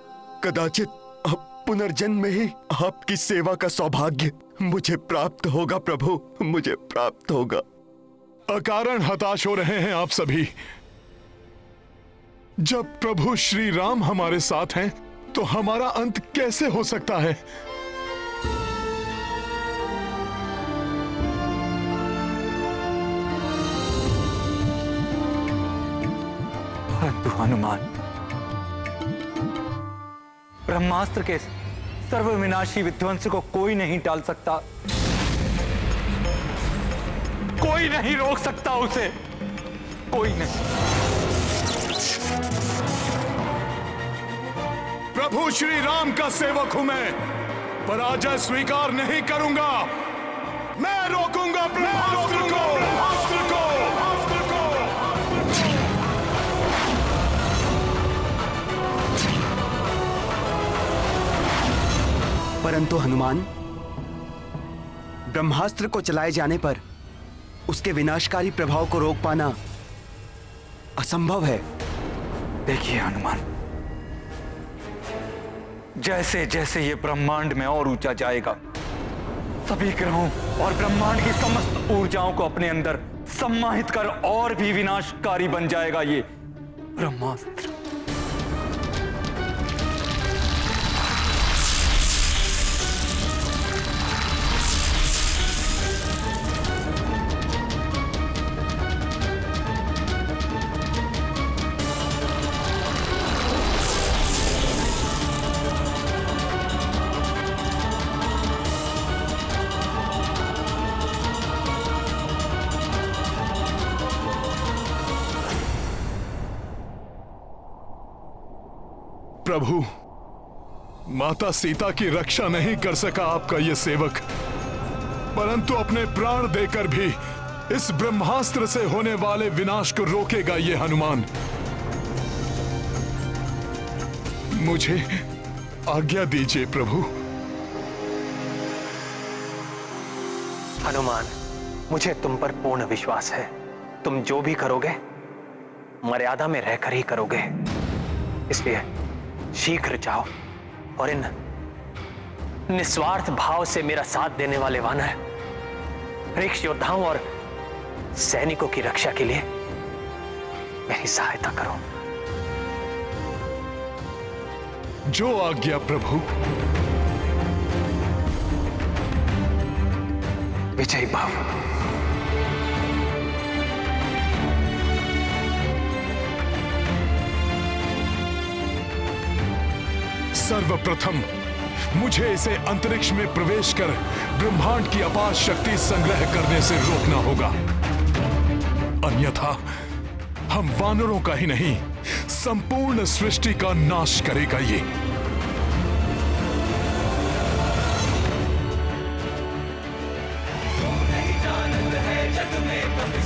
कदाचित अब पुनर्जन्म में ही आपकी सेवा का सौभाग्य मुझे प्राप्त होगा प्रभु, मुझे प्राप्त होगा। अकारण हताश हो रहे हैं आप सभी। जब प्रभु श्री राम हमारे साथ हैं तो हमारा अंत कैसे हो सकता है? परंतु हनुमान, ब्रह्मास्त्र के सर्वविनाशी विध्वंस को कोई नहीं टाल सकता, कोई नहीं रोक सकता उसे, कोई नहीं। प्रभु श्री राम का सेवक हूं मैं, पराजय स्वीकार नहीं करूंगा। मैं रोकूंगा ब्रह्मास्त्र को। परंतु हनुमान, ब्रह्मास्त्र को चलाए जाने पर उसके विनाशकारी प्रभाव को रोक पाना असंभव है। देखिए हनुमान, जैसे जैसे ये ब्रह्मांड में और ऊंचा जाएगा, सभी ग्रहों और ब्रह्मांड की समस्त ऊर्जाओं को अपने अंदर सम्माहित कर और भी विनाशकारी बन जाएगा ये ब्रह्मास्त्र। प्रभु, माता सीता की रक्षा नहीं कर सका आपका यह सेवक, परंतु अपने प्राण देकर भी इस ब्रह्मास्त्र से होने वाले विनाश को रोकेगा ये हनुमान। मुझे आज्ञा दीजिए प्रभु। हनुमान, मुझे तुम पर पूर्ण विश्वास है। तुम जो भी करोगे मर्यादा में रहकर ही करोगे, इसलिए शीघ्र जाओ और इन निस्वार्थ भाव से मेरा साथ देने वाले वानर ऋक्ष योद्धाओं और सैनिकों की रक्षा के लिए मेरी सहायता करो। जो आज्ञा प्रभु। विजयी भव। सर्वप्रथम मुझे इसे अंतरिक्ष में प्रवेश कर ब्रह्मांड की अपार शक्ति संग्रह करने से रोकना होगा, अन्यथा हम वानरों का ही नहीं संपूर्ण सृष्टि का नाश करेगा ये।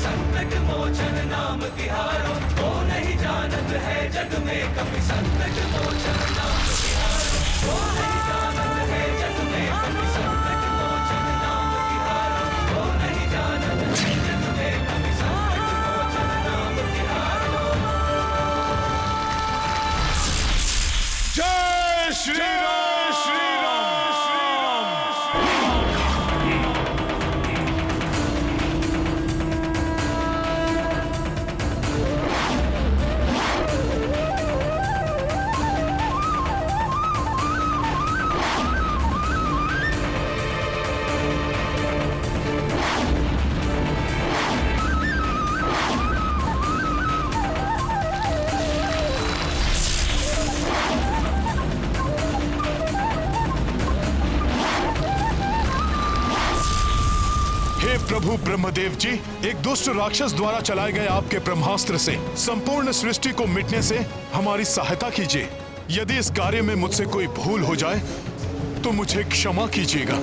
संकट मोचन नाम तिहारो, वो नहीं जानत है जग में कभी संकट मोचन नाम तिहारो, वो नहीं जानत है जग में कभी संकट मोचन नाम तिहारो, वो नहीं जानत है जग में कभी संकट मोचन नाम तिहारो। श्री राम, श्री राम, श्री प्रभु ब्रह्मदेव जी, एक दुष्ट राक्षस द्वारा चलाए गए आपके ब्रह्मास्त्र से संपूर्ण सृष्टि को मिटने से हमारी सहायता कीजिए। यदि इस कार्य में मुझसे कोई भूल हो जाए तो मुझे क्षमा कीजिएगा।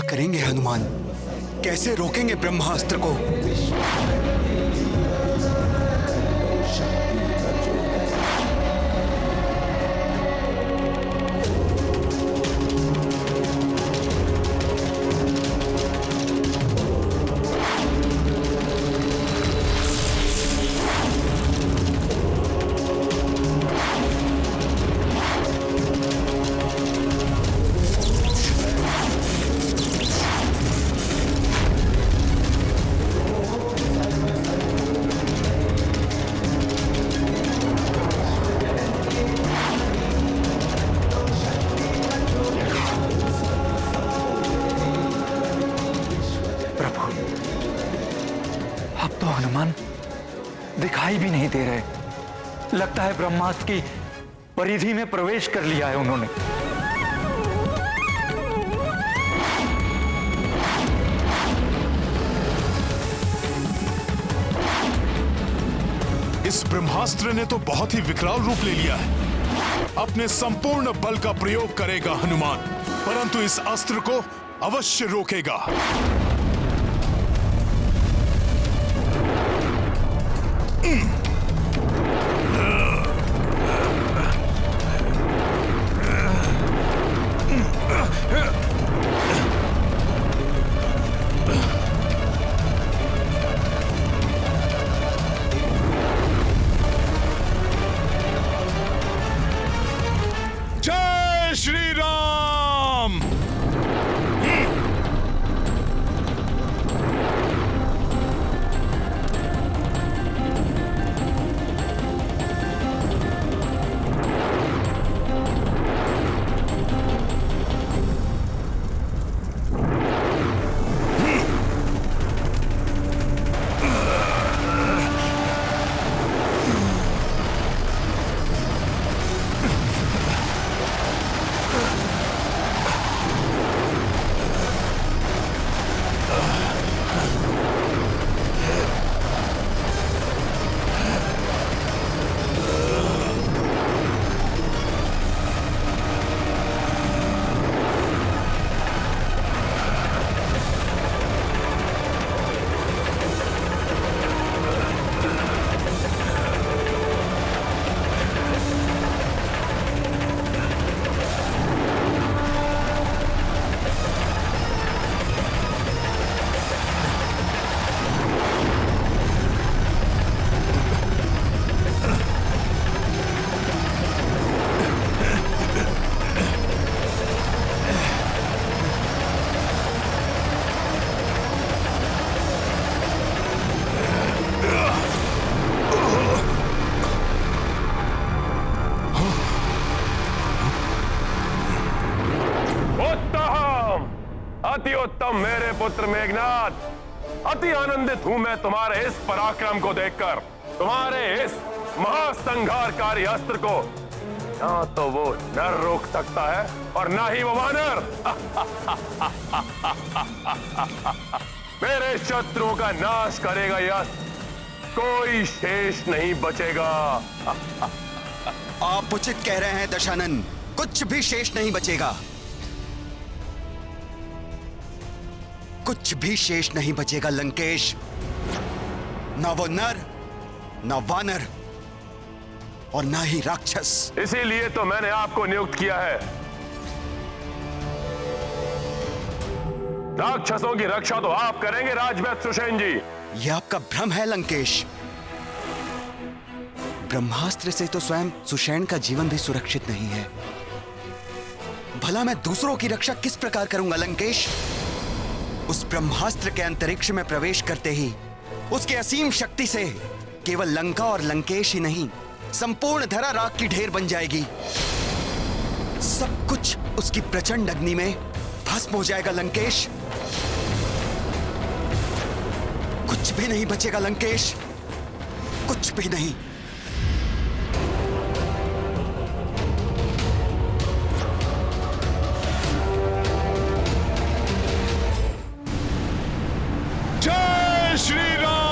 करेंगे हनुमान? कैसे रोकेंगे ब्रह्मास्त्र को? दिखाई भी नहीं दे रहे। लगता है ब्रह्मास्त्र की परिधि में प्रवेश कर लिया है उन्होंने। इस ब्रह्मास्त्र ने तो बहुत ही विकराल रूप ले लिया है। अपने संपूर्ण बल का प्रयोग करेगा हनुमान, परंतु इस अस्त्र को अवश्य रोकेगा। जय श्री राम। अति उत्तम मेरे पुत्र मेघनाथ, अति आनंदित हूं मैं तुम्हारे इस पराक्रम को देखकर, तुम्हारे इस महासंहारकारी अस्त्र को। ना तो वो नर रोक सकता है और ना ही वो वानर। मेरे शत्रुओं का नाश करेगा यह अस्त्र, कोई शेष नहीं बचेगा। आप उचित कह रहे हैं दशानन, कुछ भी शेष नहीं बचेगा। कुछ भी शेष नहीं बचेगा लंकेश। ना वो नर, ना वानर और ना ही राक्षस। इसीलिए तो मैंने आपको नियुक्त किया है। राक्षसों की रक्षा तो आप करेंगे राजवैद्य सुषेण जी। यह आपका भ्रम है लंकेश। ब्रह्मास्त्र से तो स्वयं सुषेण का जीवन भी सुरक्षित नहीं है। भला मैं दूसरों की रक्षा किस प्रकार करूंगा लंकेश? उस ब्रह्मास्त्र के अंतरिक्ष में प्रवेश करते ही उसके असीम शक्ति से केवल लंका और लंकेश ही नहीं, संपूर्ण धरा राख की ढेर बन जाएगी। सब कुछ उसकी प्रचंड अग्नि में भस्म हो जाएगा लंकेश। कुछ भी नहीं बचेगा लंकेश, कुछ भी नहीं। जय श्री राम।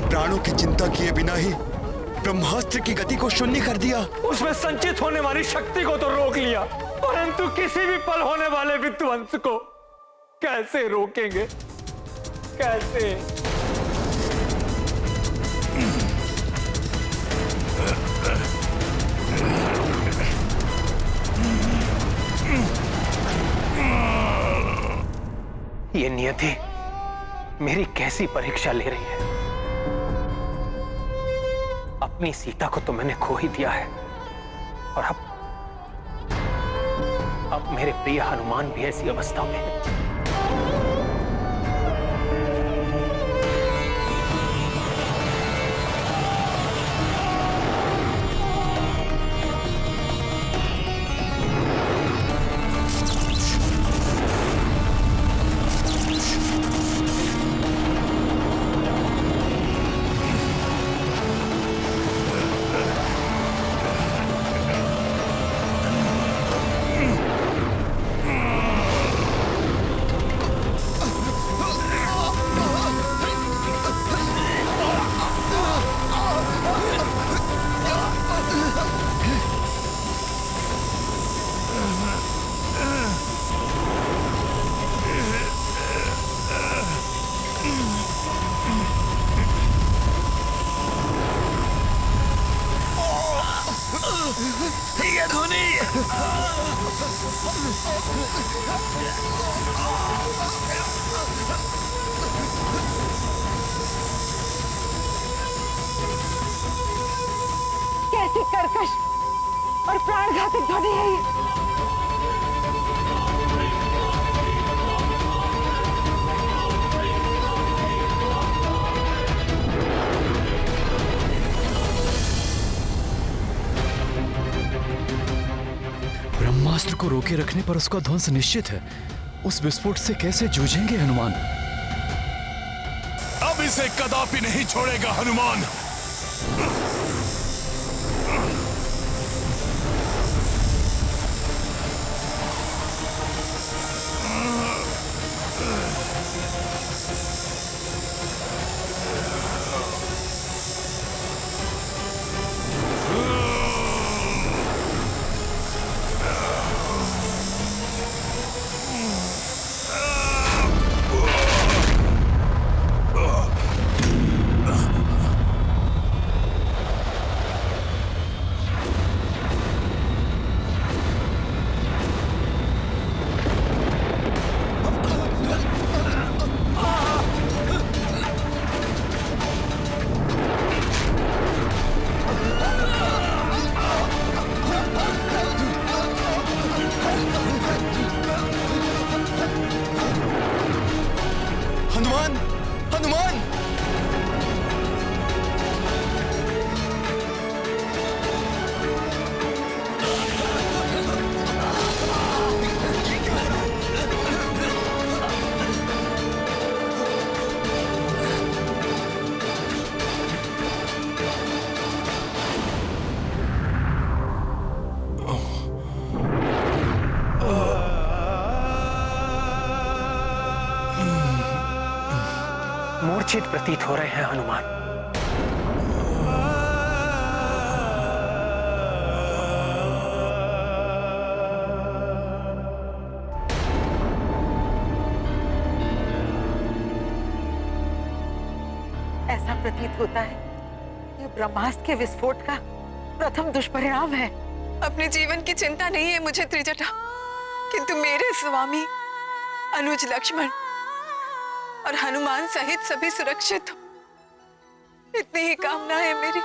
प्राणों की चिंता किए बिना ही ब्रह्मास्त्र की गति को शून्य कर दिया। उसमें संचित होने वाली शक्ति को तो रोक लिया, परंतु किसी भी पल होने वाले विध्वंस को कैसे रोकेंगे? कैसे? ये नियति मेरी कैसी परीक्षा ले रही है। अपनी सीता को तो मैंने खो ही दिया है और अब मेरे प्रिय हनुमान भी ऐसी अवस्था में है। कैसी कर्कश और प्राणघातक ध्वनि है ये। ब्रह्मास्त्र को रोके रखने पर उसका ध्वंस निश्चित है। उस विस्फोट से कैसे जूझेंगे हनुमान? अब इसे कदापि नहीं छोड़ेगा हनुमान। मूर्छित प्रतीत हो रहे हैं हनुमान। ऐसा प्रतीत होता है कि ब्रह्मास्त्र के विस्फोट का प्रथम दुष्परिणाम है। अपने जीवन की चिंता नहीं है मुझे त्रिजटा, किंतु मेरे स्वामी अनुज लक्ष्मण और हनुमान सहित सभी सुरक्षित हो, इतनी ही कामना है मेरी।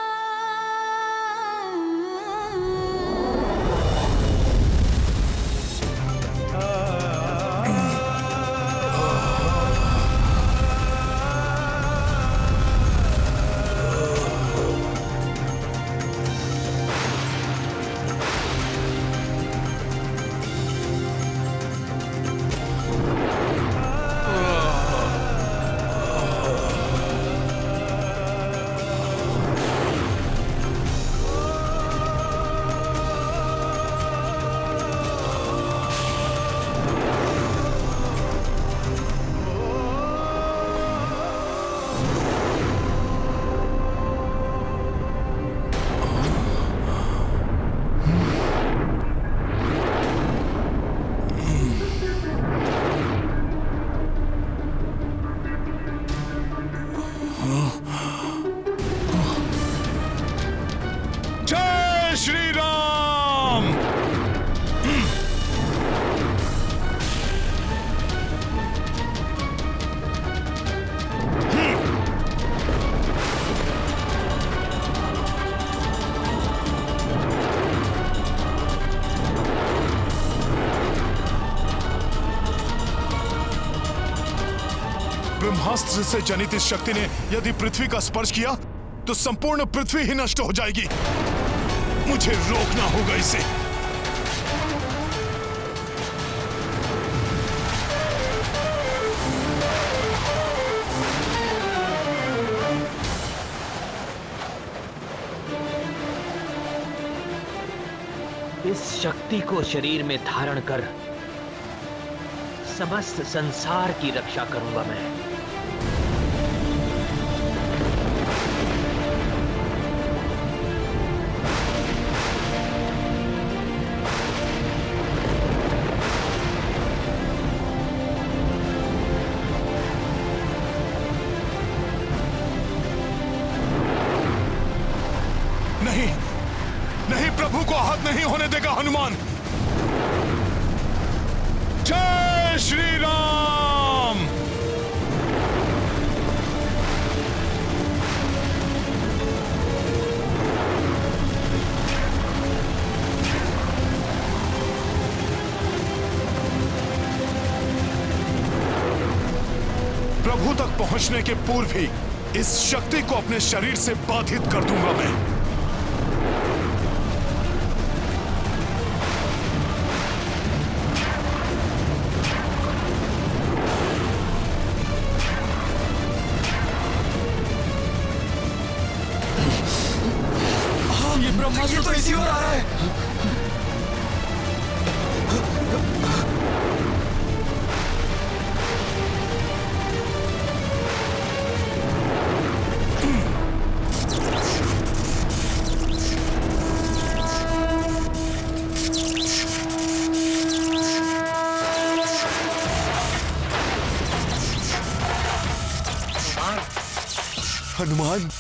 जय श्री राम। ब्रह्मास्त्र से जनित इस शक्ति ने यदि पृथ्वी का स्पर्श किया तो संपूर्ण पृथ्वी ही नष्ट हो जाएगी। मुझे रोकना होगा इसे। इस शक्ति को शरीर में धारण कर समस्त संसार की रक्षा करूंगा मैं। नहीं नहीं, प्रभु को आहत नहीं होने देगा हनुमान। जय श्री राम। प्रभु तक पहुंचने के पूर्व ही इस शक्ति को अपने शरीर से बाधित कर दूंगा मैं। ये ब्रह्मास्त्र तो इसी ओर आ रहा है। हनुमान,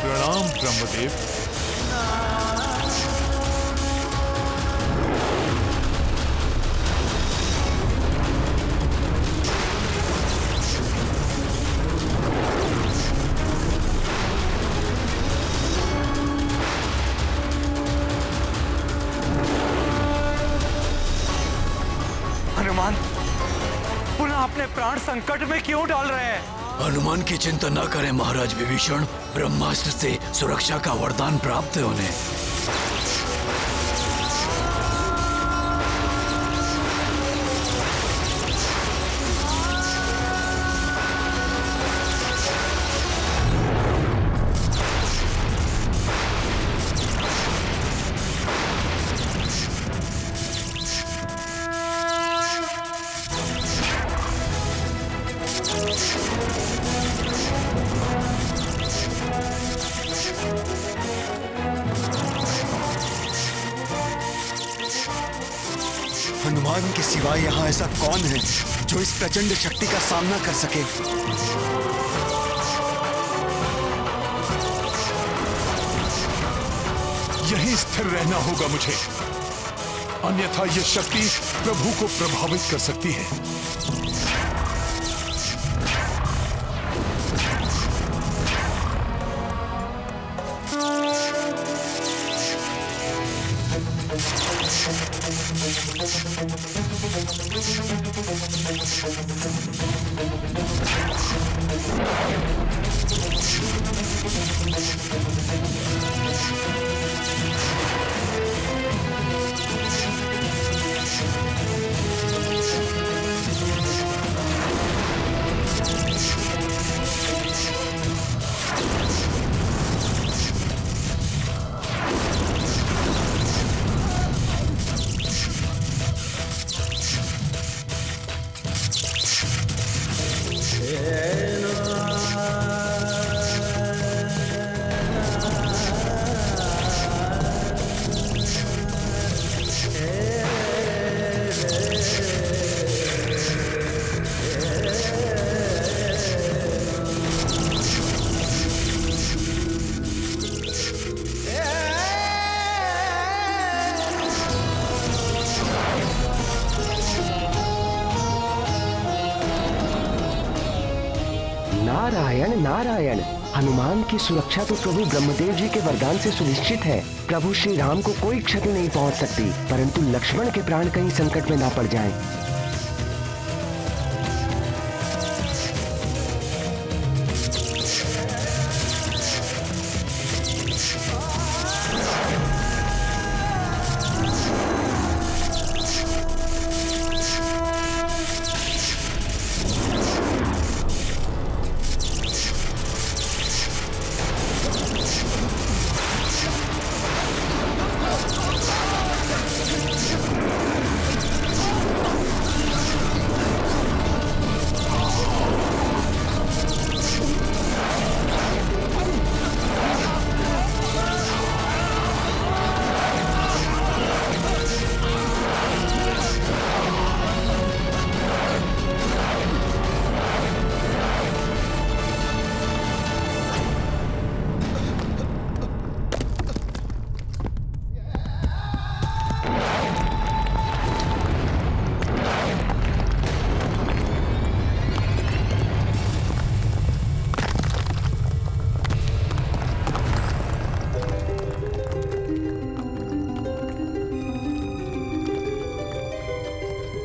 प्रणाम ब्रह्मदेव। हनुमान, पुनः अपने प्राण संकट में क्यों डाल रहे हैं? हनुमान की चिंता न करें महाराज विभीषण, ब्रह्मास्त्र से सुरक्षा का वरदान प्राप्त है उन्हें। हनुमान के सिवा यहाँ ऐसा कौन है जो इस प्रचंड शक्ति का सामना कर सके? यहीं स्थिर रहना होगा मुझे, अन्यथा यह शक्ति प्रभु को प्रभावित कर सकती है। नारायण नारायण। हनुमान की सुरक्षा तो प्रभु ब्रह्मदेव जी के वरदान से सुनिश्चित है। प्रभु श्री राम को कोई क्षति नहीं पहुंच सकती, परंतु लक्ष्मण के प्राण कहीं संकट में ना पड़ जाएं।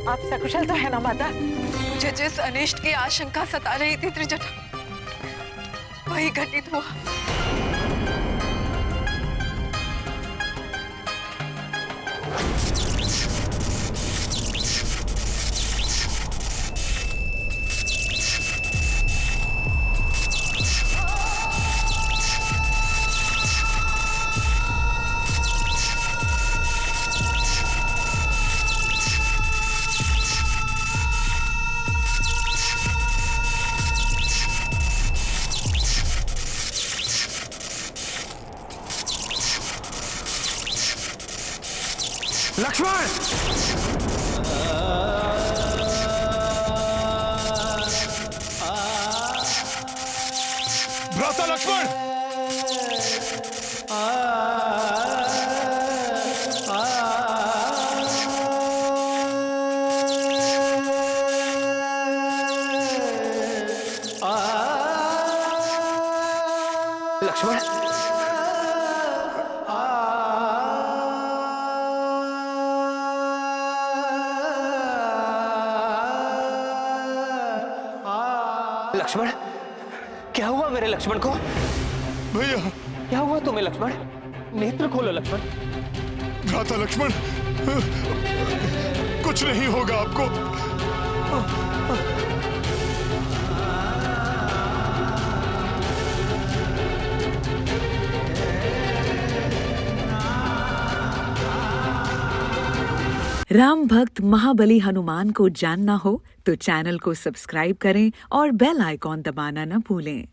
आप सकुशल तो है ना माता? मुझे जिस अनिष्ट की आशंका सता रही थी त्रिजटा, वही घटित हुआ। लक्ष्मण! भ्राता लक्ष्मण! लक्ष्मण! लक्ष्मण, क्या हुआ मेरे लक्ष्मण को? भैया, क्या हुआ तुम्हें लक्ष्मण? नेत्र खोलो लक्ष्मण। भ्राता लक्ष्मण, कुछ नहीं होगा आपको। राम भक्त महाबली हनुमान को जानना हो तो चैनल को सब्सक्राइब करें और बेल आइकॉन दबाना न भूलें।